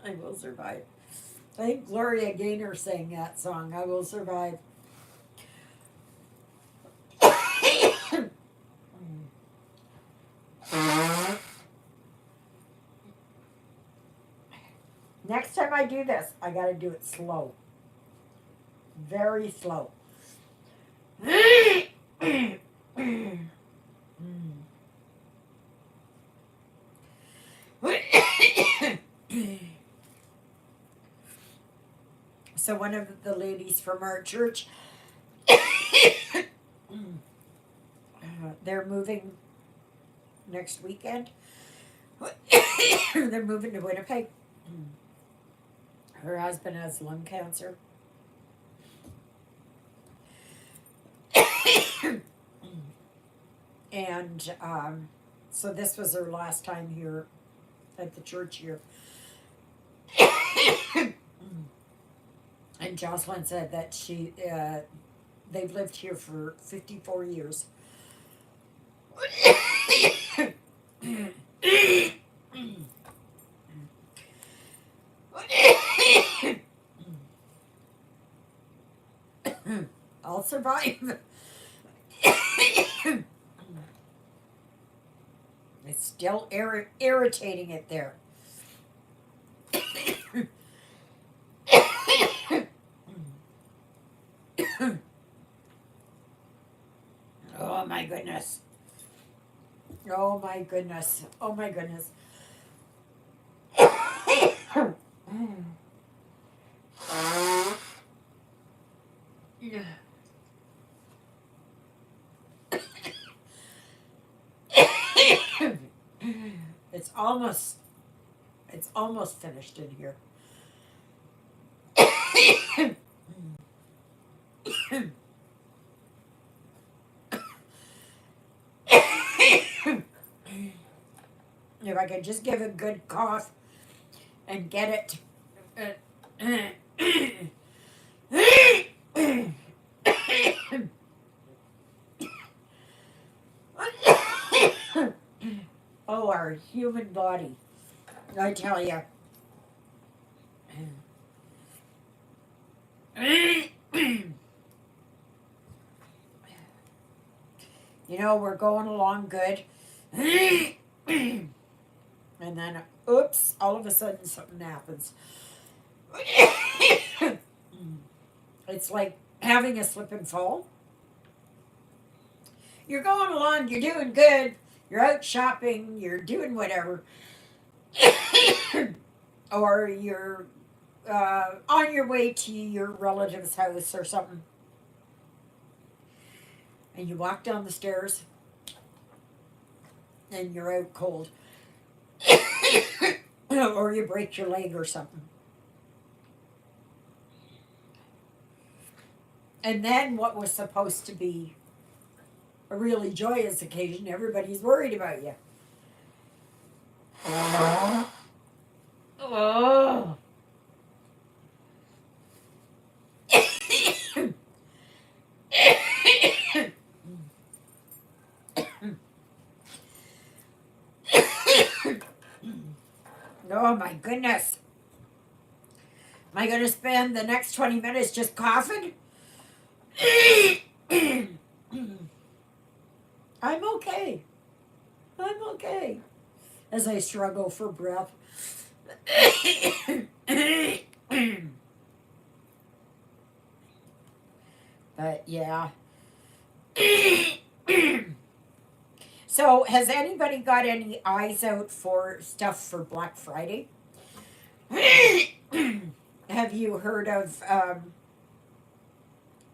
Speaker 1: I will survive. I think Gloria Gaynor sang that song, I Will Survive. Next time I do this, I gotta do it slow. Very slow. So one of the ladies from our church, they're moving next weekend. They're moving to Winnipeg. Her husband has lung cancer. And so this was her last time here at the church here. And Jocelyn said that they've lived here for 54 years. I'll survive. It's still irritating it there. Oh my goodness. Oh my goodness. Oh my goodness. It's almost finished in here. If I could just give a good cough and get it. Oh, our human body. I tell you. You know, we're going along good. And then, oops, all of a sudden something happens. It's like having a slip and fall. You're going along, you're doing good, you're out shopping, you're doing whatever. Or you're on your way to your relative's house or something. And you walk down the stairs and you're out cold. Or you break your leg or something. And then what was supposed to be a really joyous occasion, everybody's worried about you. Oh. Oh my goodness. Am I going to spend the next 20 minutes just coughing? I'm okay. I'm okay. As I struggle for breath. But yeah. So, has anybody got any eyes out for stuff for Black Friday? Have you heard of,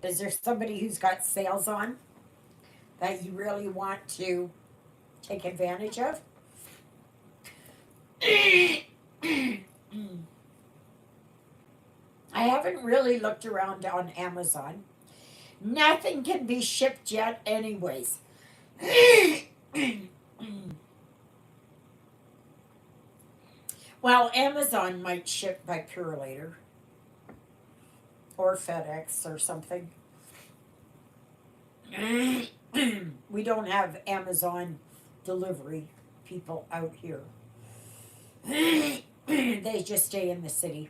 Speaker 1: is there somebody who's got sales on that you really want to take advantage of? I haven't really looked around on Amazon. Nothing can be shipped yet, anyways. Well, Amazon might ship by Purolator or FedEx or something. We don't have Amazon delivery people out here. They just stay in the city.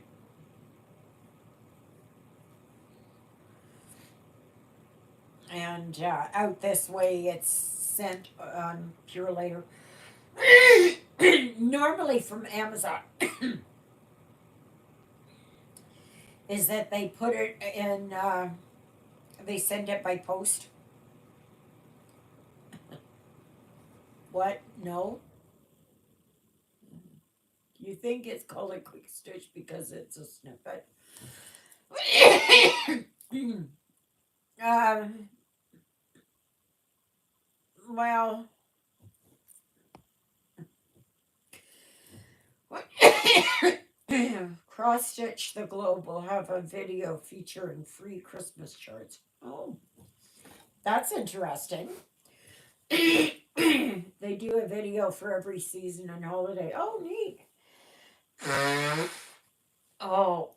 Speaker 1: And out this way, it's sent on Pure Later. Normally from Amazon, is that they put it in, they send it by post. What? No? You think it's called a quick stitch because it's a snippet? um, well, Cross Stitch the Globe will have a video featuring free Christmas charts. Oh, that's interesting. They do a video for every season and holiday. Oh, neat. Oh,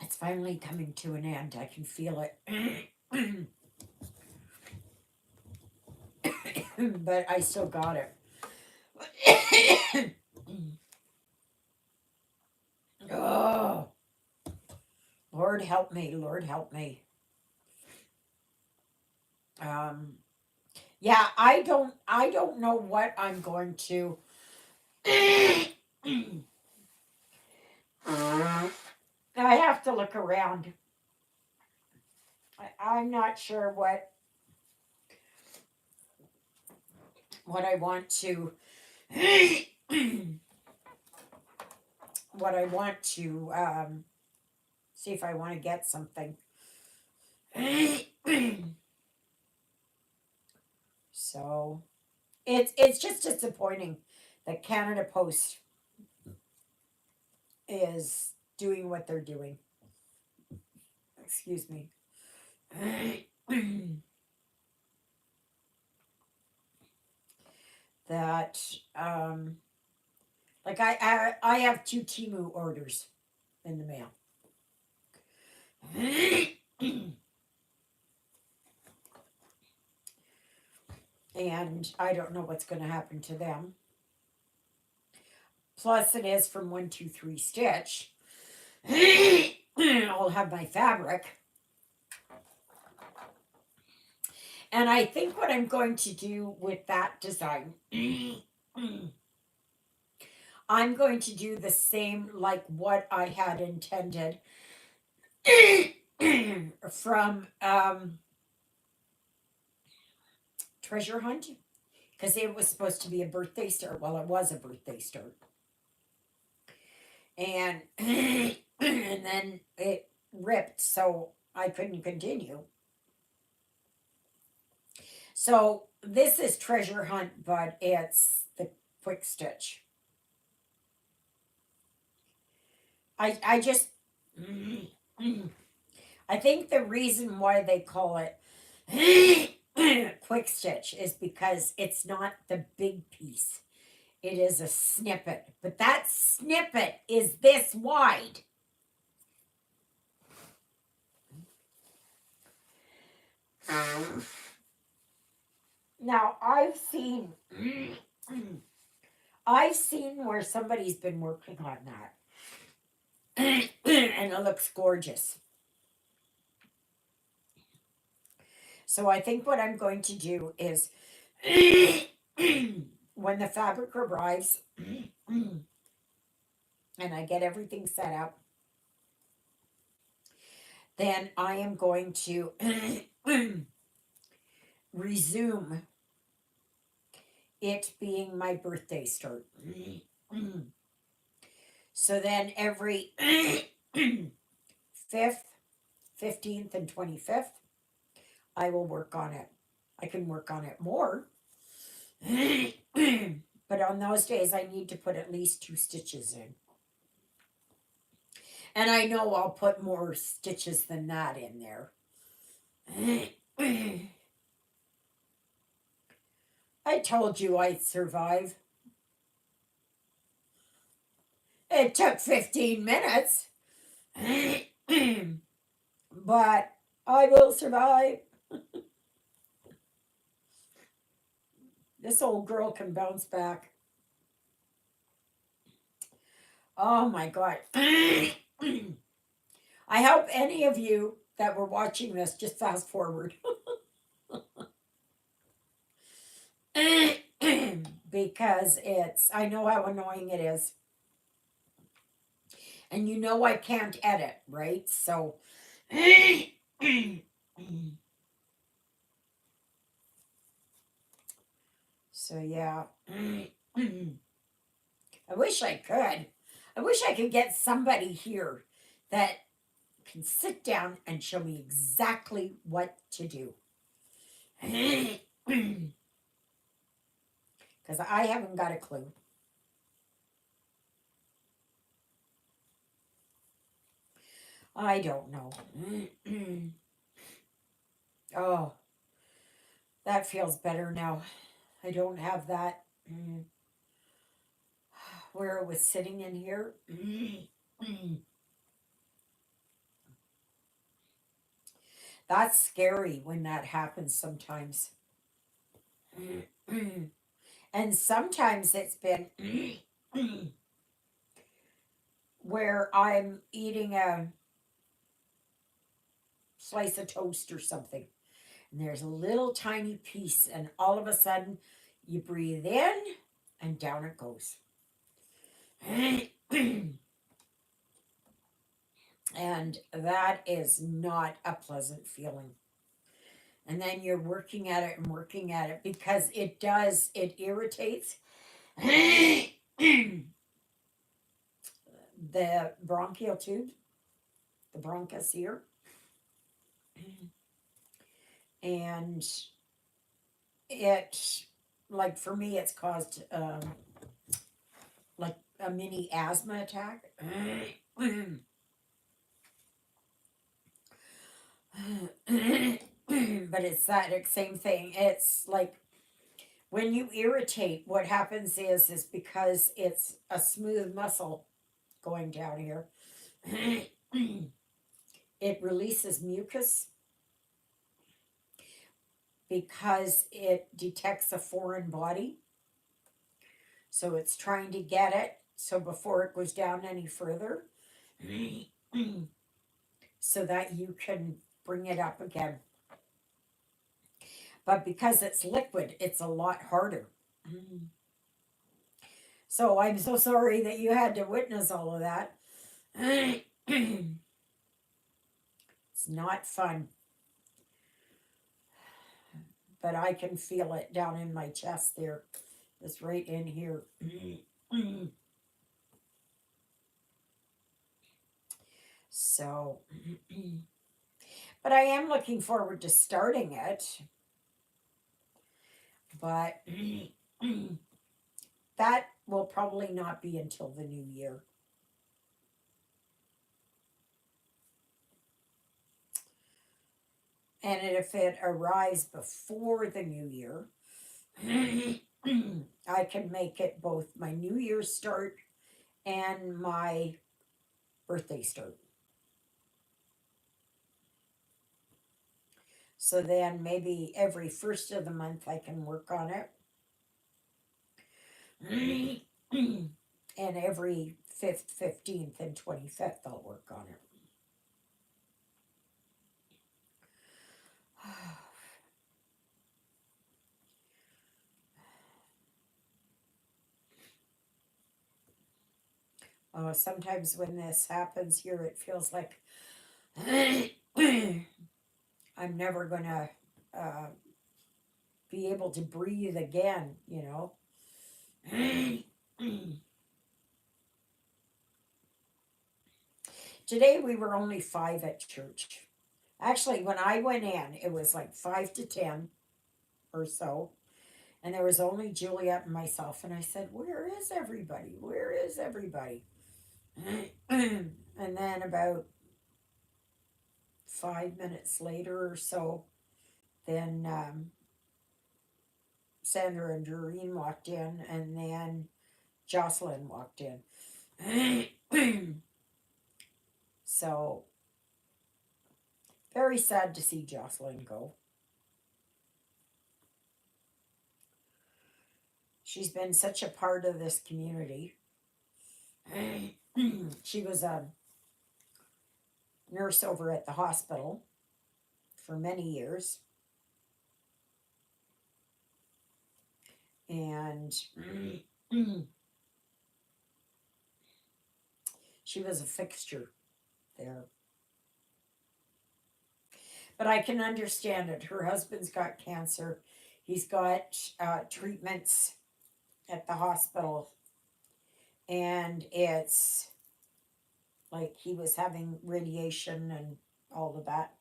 Speaker 1: it's finally coming to an end. I can feel it. But I still got it. Oh, Lord help me, Lord help me. Yeah, I don't know what I'm going to. I have to look around. I'm not sure what I want to what I want to see if I want to get something. So it's just disappointing that Canada Post is doing what they're doing. Excuse me. That like I have two Timu orders in the mail. And I don't know what's going to happen to them. Plus, it is from 123 Stitch. I'll have my fabric. And I think what I'm going to do with that design, I'm going to do the same like what I had intended from Treasure Hunt, because it was supposed to be a birthday start. Well, it was a birthday start. And and then it ripped, so I couldn't continue. So this is Treasure Hunt, but it's the quick stitch. I just I think the reason why they call it quick stitch is because it's not the big piece. It is a snippet, but that snippet is this wide. Now I've seen where somebody's been working on that. And it looks gorgeous. So I think what I'm going to do is when the fabric arrives and I get everything set up, then I am going to resume it being my birthday start. So then every 5th, 15th, and 25th, I will work on it. I can work on it more. But on those days, I need to put at least 2 stitches in. And I know I'll put more stitches than that in there. I told you I'd survive. It took 15 minutes. But I will survive. This old girl can bounce back. Oh my God. I hope any of you that were watching this just fast forward. Because I know how annoying it is. And you know I can't edit, right? So, so yeah. I wish I could. I wish I could get somebody here that can sit down and show me exactly what to do. Because I haven't got a clue. I don't know. Oh, that feels better now. I don't have that where it was sitting in here. That's scary when that happens sometimes. And sometimes it's been where I'm eating a slice of toast or something, and there's a little tiny piece, and all of a sudden you breathe in and down it goes. And that is not a pleasant feeling. And then you're working at it and working at it because it irritates the bronchial tube, the bronchus here. And it, like for me, it's caused like a mini asthma attack. But it's that same thing. It's like when you irritate, what happens is because it's a smooth muscle going down here, it releases mucus because it detects a foreign body. So it's trying to get it. So before it goes down any further, so that you can bring it up again. But because it's liquid, it's a lot harder. So I'm so sorry that you had to witness all of that. It's not fun, but I can feel it down in my chest there. It's right in here. So, but I am looking forward to starting it. But that will probably not be until the new year. And if it arrives before the new year, I can make it both my New Year's start and my birthday start. So then maybe every first of the month I can work on it. And every 5th, 15th, and 25th I'll work on it. Sometimes when this happens here, it feels like I'm never going to uh, be able to breathe again, you know. Today we were only five at church. Actually, when I went in, it was like 5 to 10 or so, and there was only Juliet and myself. And I said, "Where is everybody? Where is everybody?" And then about 5 minutes later or so, then Sandra and Doreen walked in, and then Jocelyn walked in. So very sad to see Jocelyn go. She's been such a part of this community. She was a nurse over at the hospital for many years. And she was a fixture there. But I can understand it. Her husband's got cancer. He's got treatments at the hospital. And it's like he was having radiation and all of that.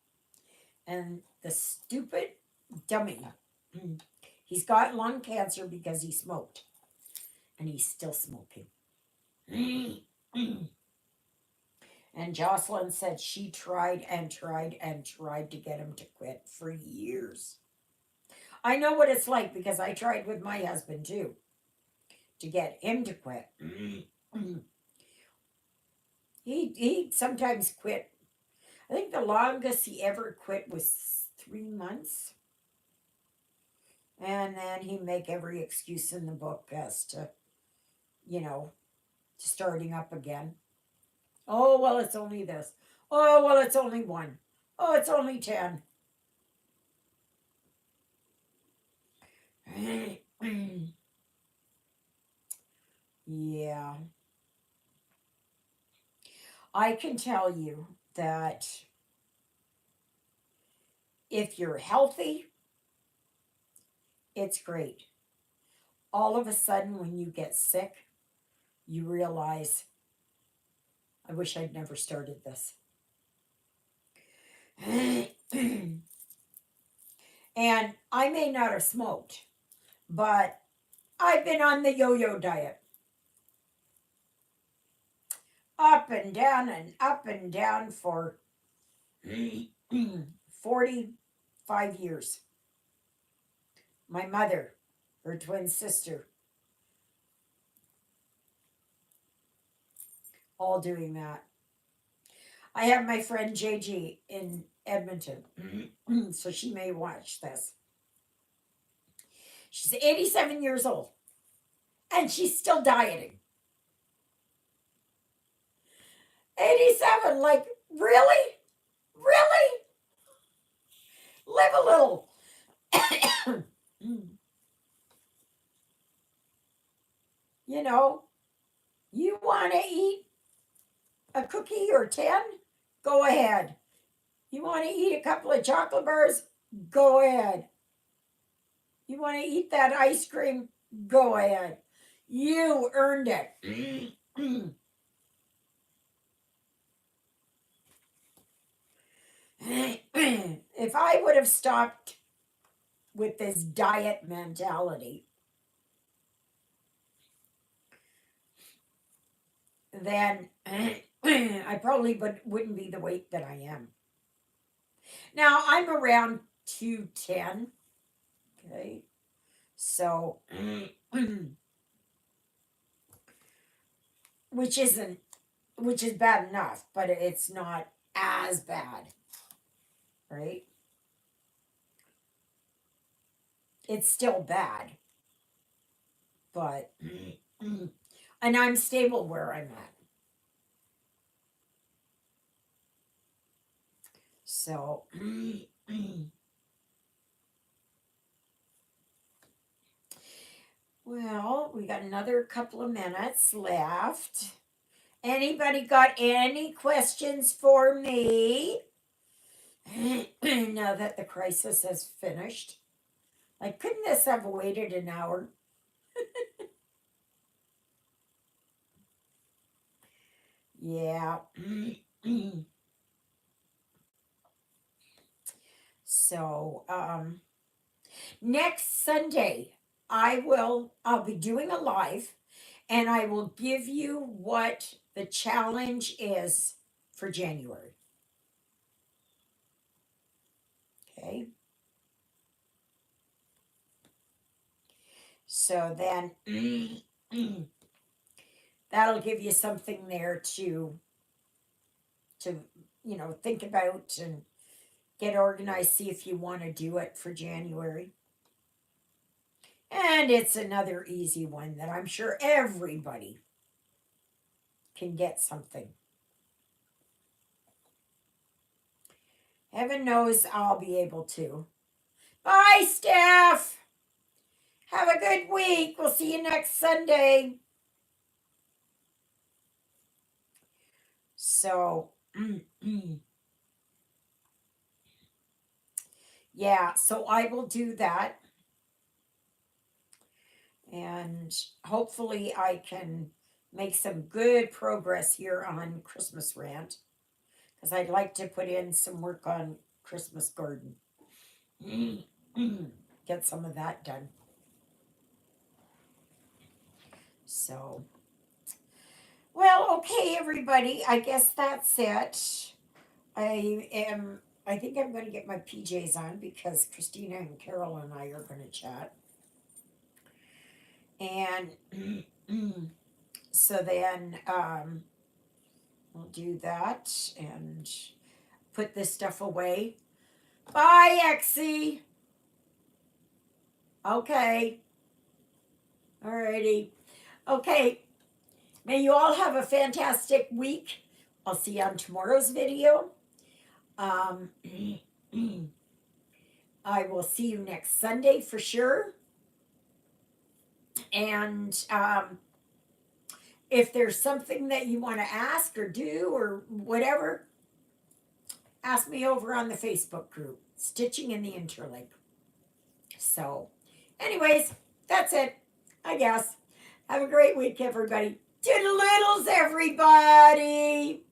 Speaker 1: And the stupid dummy, he's got lung cancer because he smoked. And he's still smoking. And Jocelyn said she tried and tried and tried to get him to quit for years. I know what it's like because I tried with my husband too to get him to quit. He sometimes quit. I think the longest he ever quit was 3 months. And then he'd make every excuse in the book as to, you know, starting up again. Oh, well, it's only this. Oh, well, it's only one. Oh, it's only 10. Yeah. I can tell you that if you're healthy, it's great. All of a sudden, when you get sick, you realize, I wish I'd never started this. And I may not have smoked, but I've been on the yo-yo diet. Up and down for 45 years. My mother, her twin sister, all doing that. I have my friend JG in Edmonton, so she may watch this. She's 87 years old, and she's still dieting. 87, like, really? Really? Live a little. You know, you want to eat a cookie or 10? Go ahead. You want to eat a couple of chocolate bars? Go ahead. You want to eat that ice cream? Go ahead. You earned it. If I would have stopped with this diet mentality, then I probably wouldn't be the weight that I am. Now I'm around 210. Okay. So which is bad enough, but it's not as bad. Right? It's still bad. But and I'm stable where I'm at. So well, we got another couple of minutes left. Anybody got any questions for me? Now that the crisis has finished. Like, couldn't this have waited an hour? Yeah. So, next Sunday, I'll be doing a live and I will give you what the challenge is for January. Okay. So then that'll give you something there to think about and get organized, see if you want to do it for January. And it's another easy one that I'm sure everybody can get something. Heaven knows I'll be able to. Bye, Steph. Have a good week. We'll see you next Sunday. So, yeah, so I will do that. And hopefully, I can make some good progress here on Christmas Rant because I'd like to put in some work on Christmas Garden. Get some of that done. So, well, okay, everybody. I guess that's it. I think I'm going to get my PJs on because Christina and Carol and I are going to chat. And so then we'll do that and put this stuff away. Bye, Exie. Okay. Alrighty. Okay. May you all have a fantastic week. I'll see you on tomorrow's video. I will see you next Sunday for sure. And if there's something that you want to ask or do or whatever, ask me over on the Facebook group, Stitching in the Interlake. So, anyways, that's it, I guess. Have a great week, everybody. Toodle-oodles, everybody.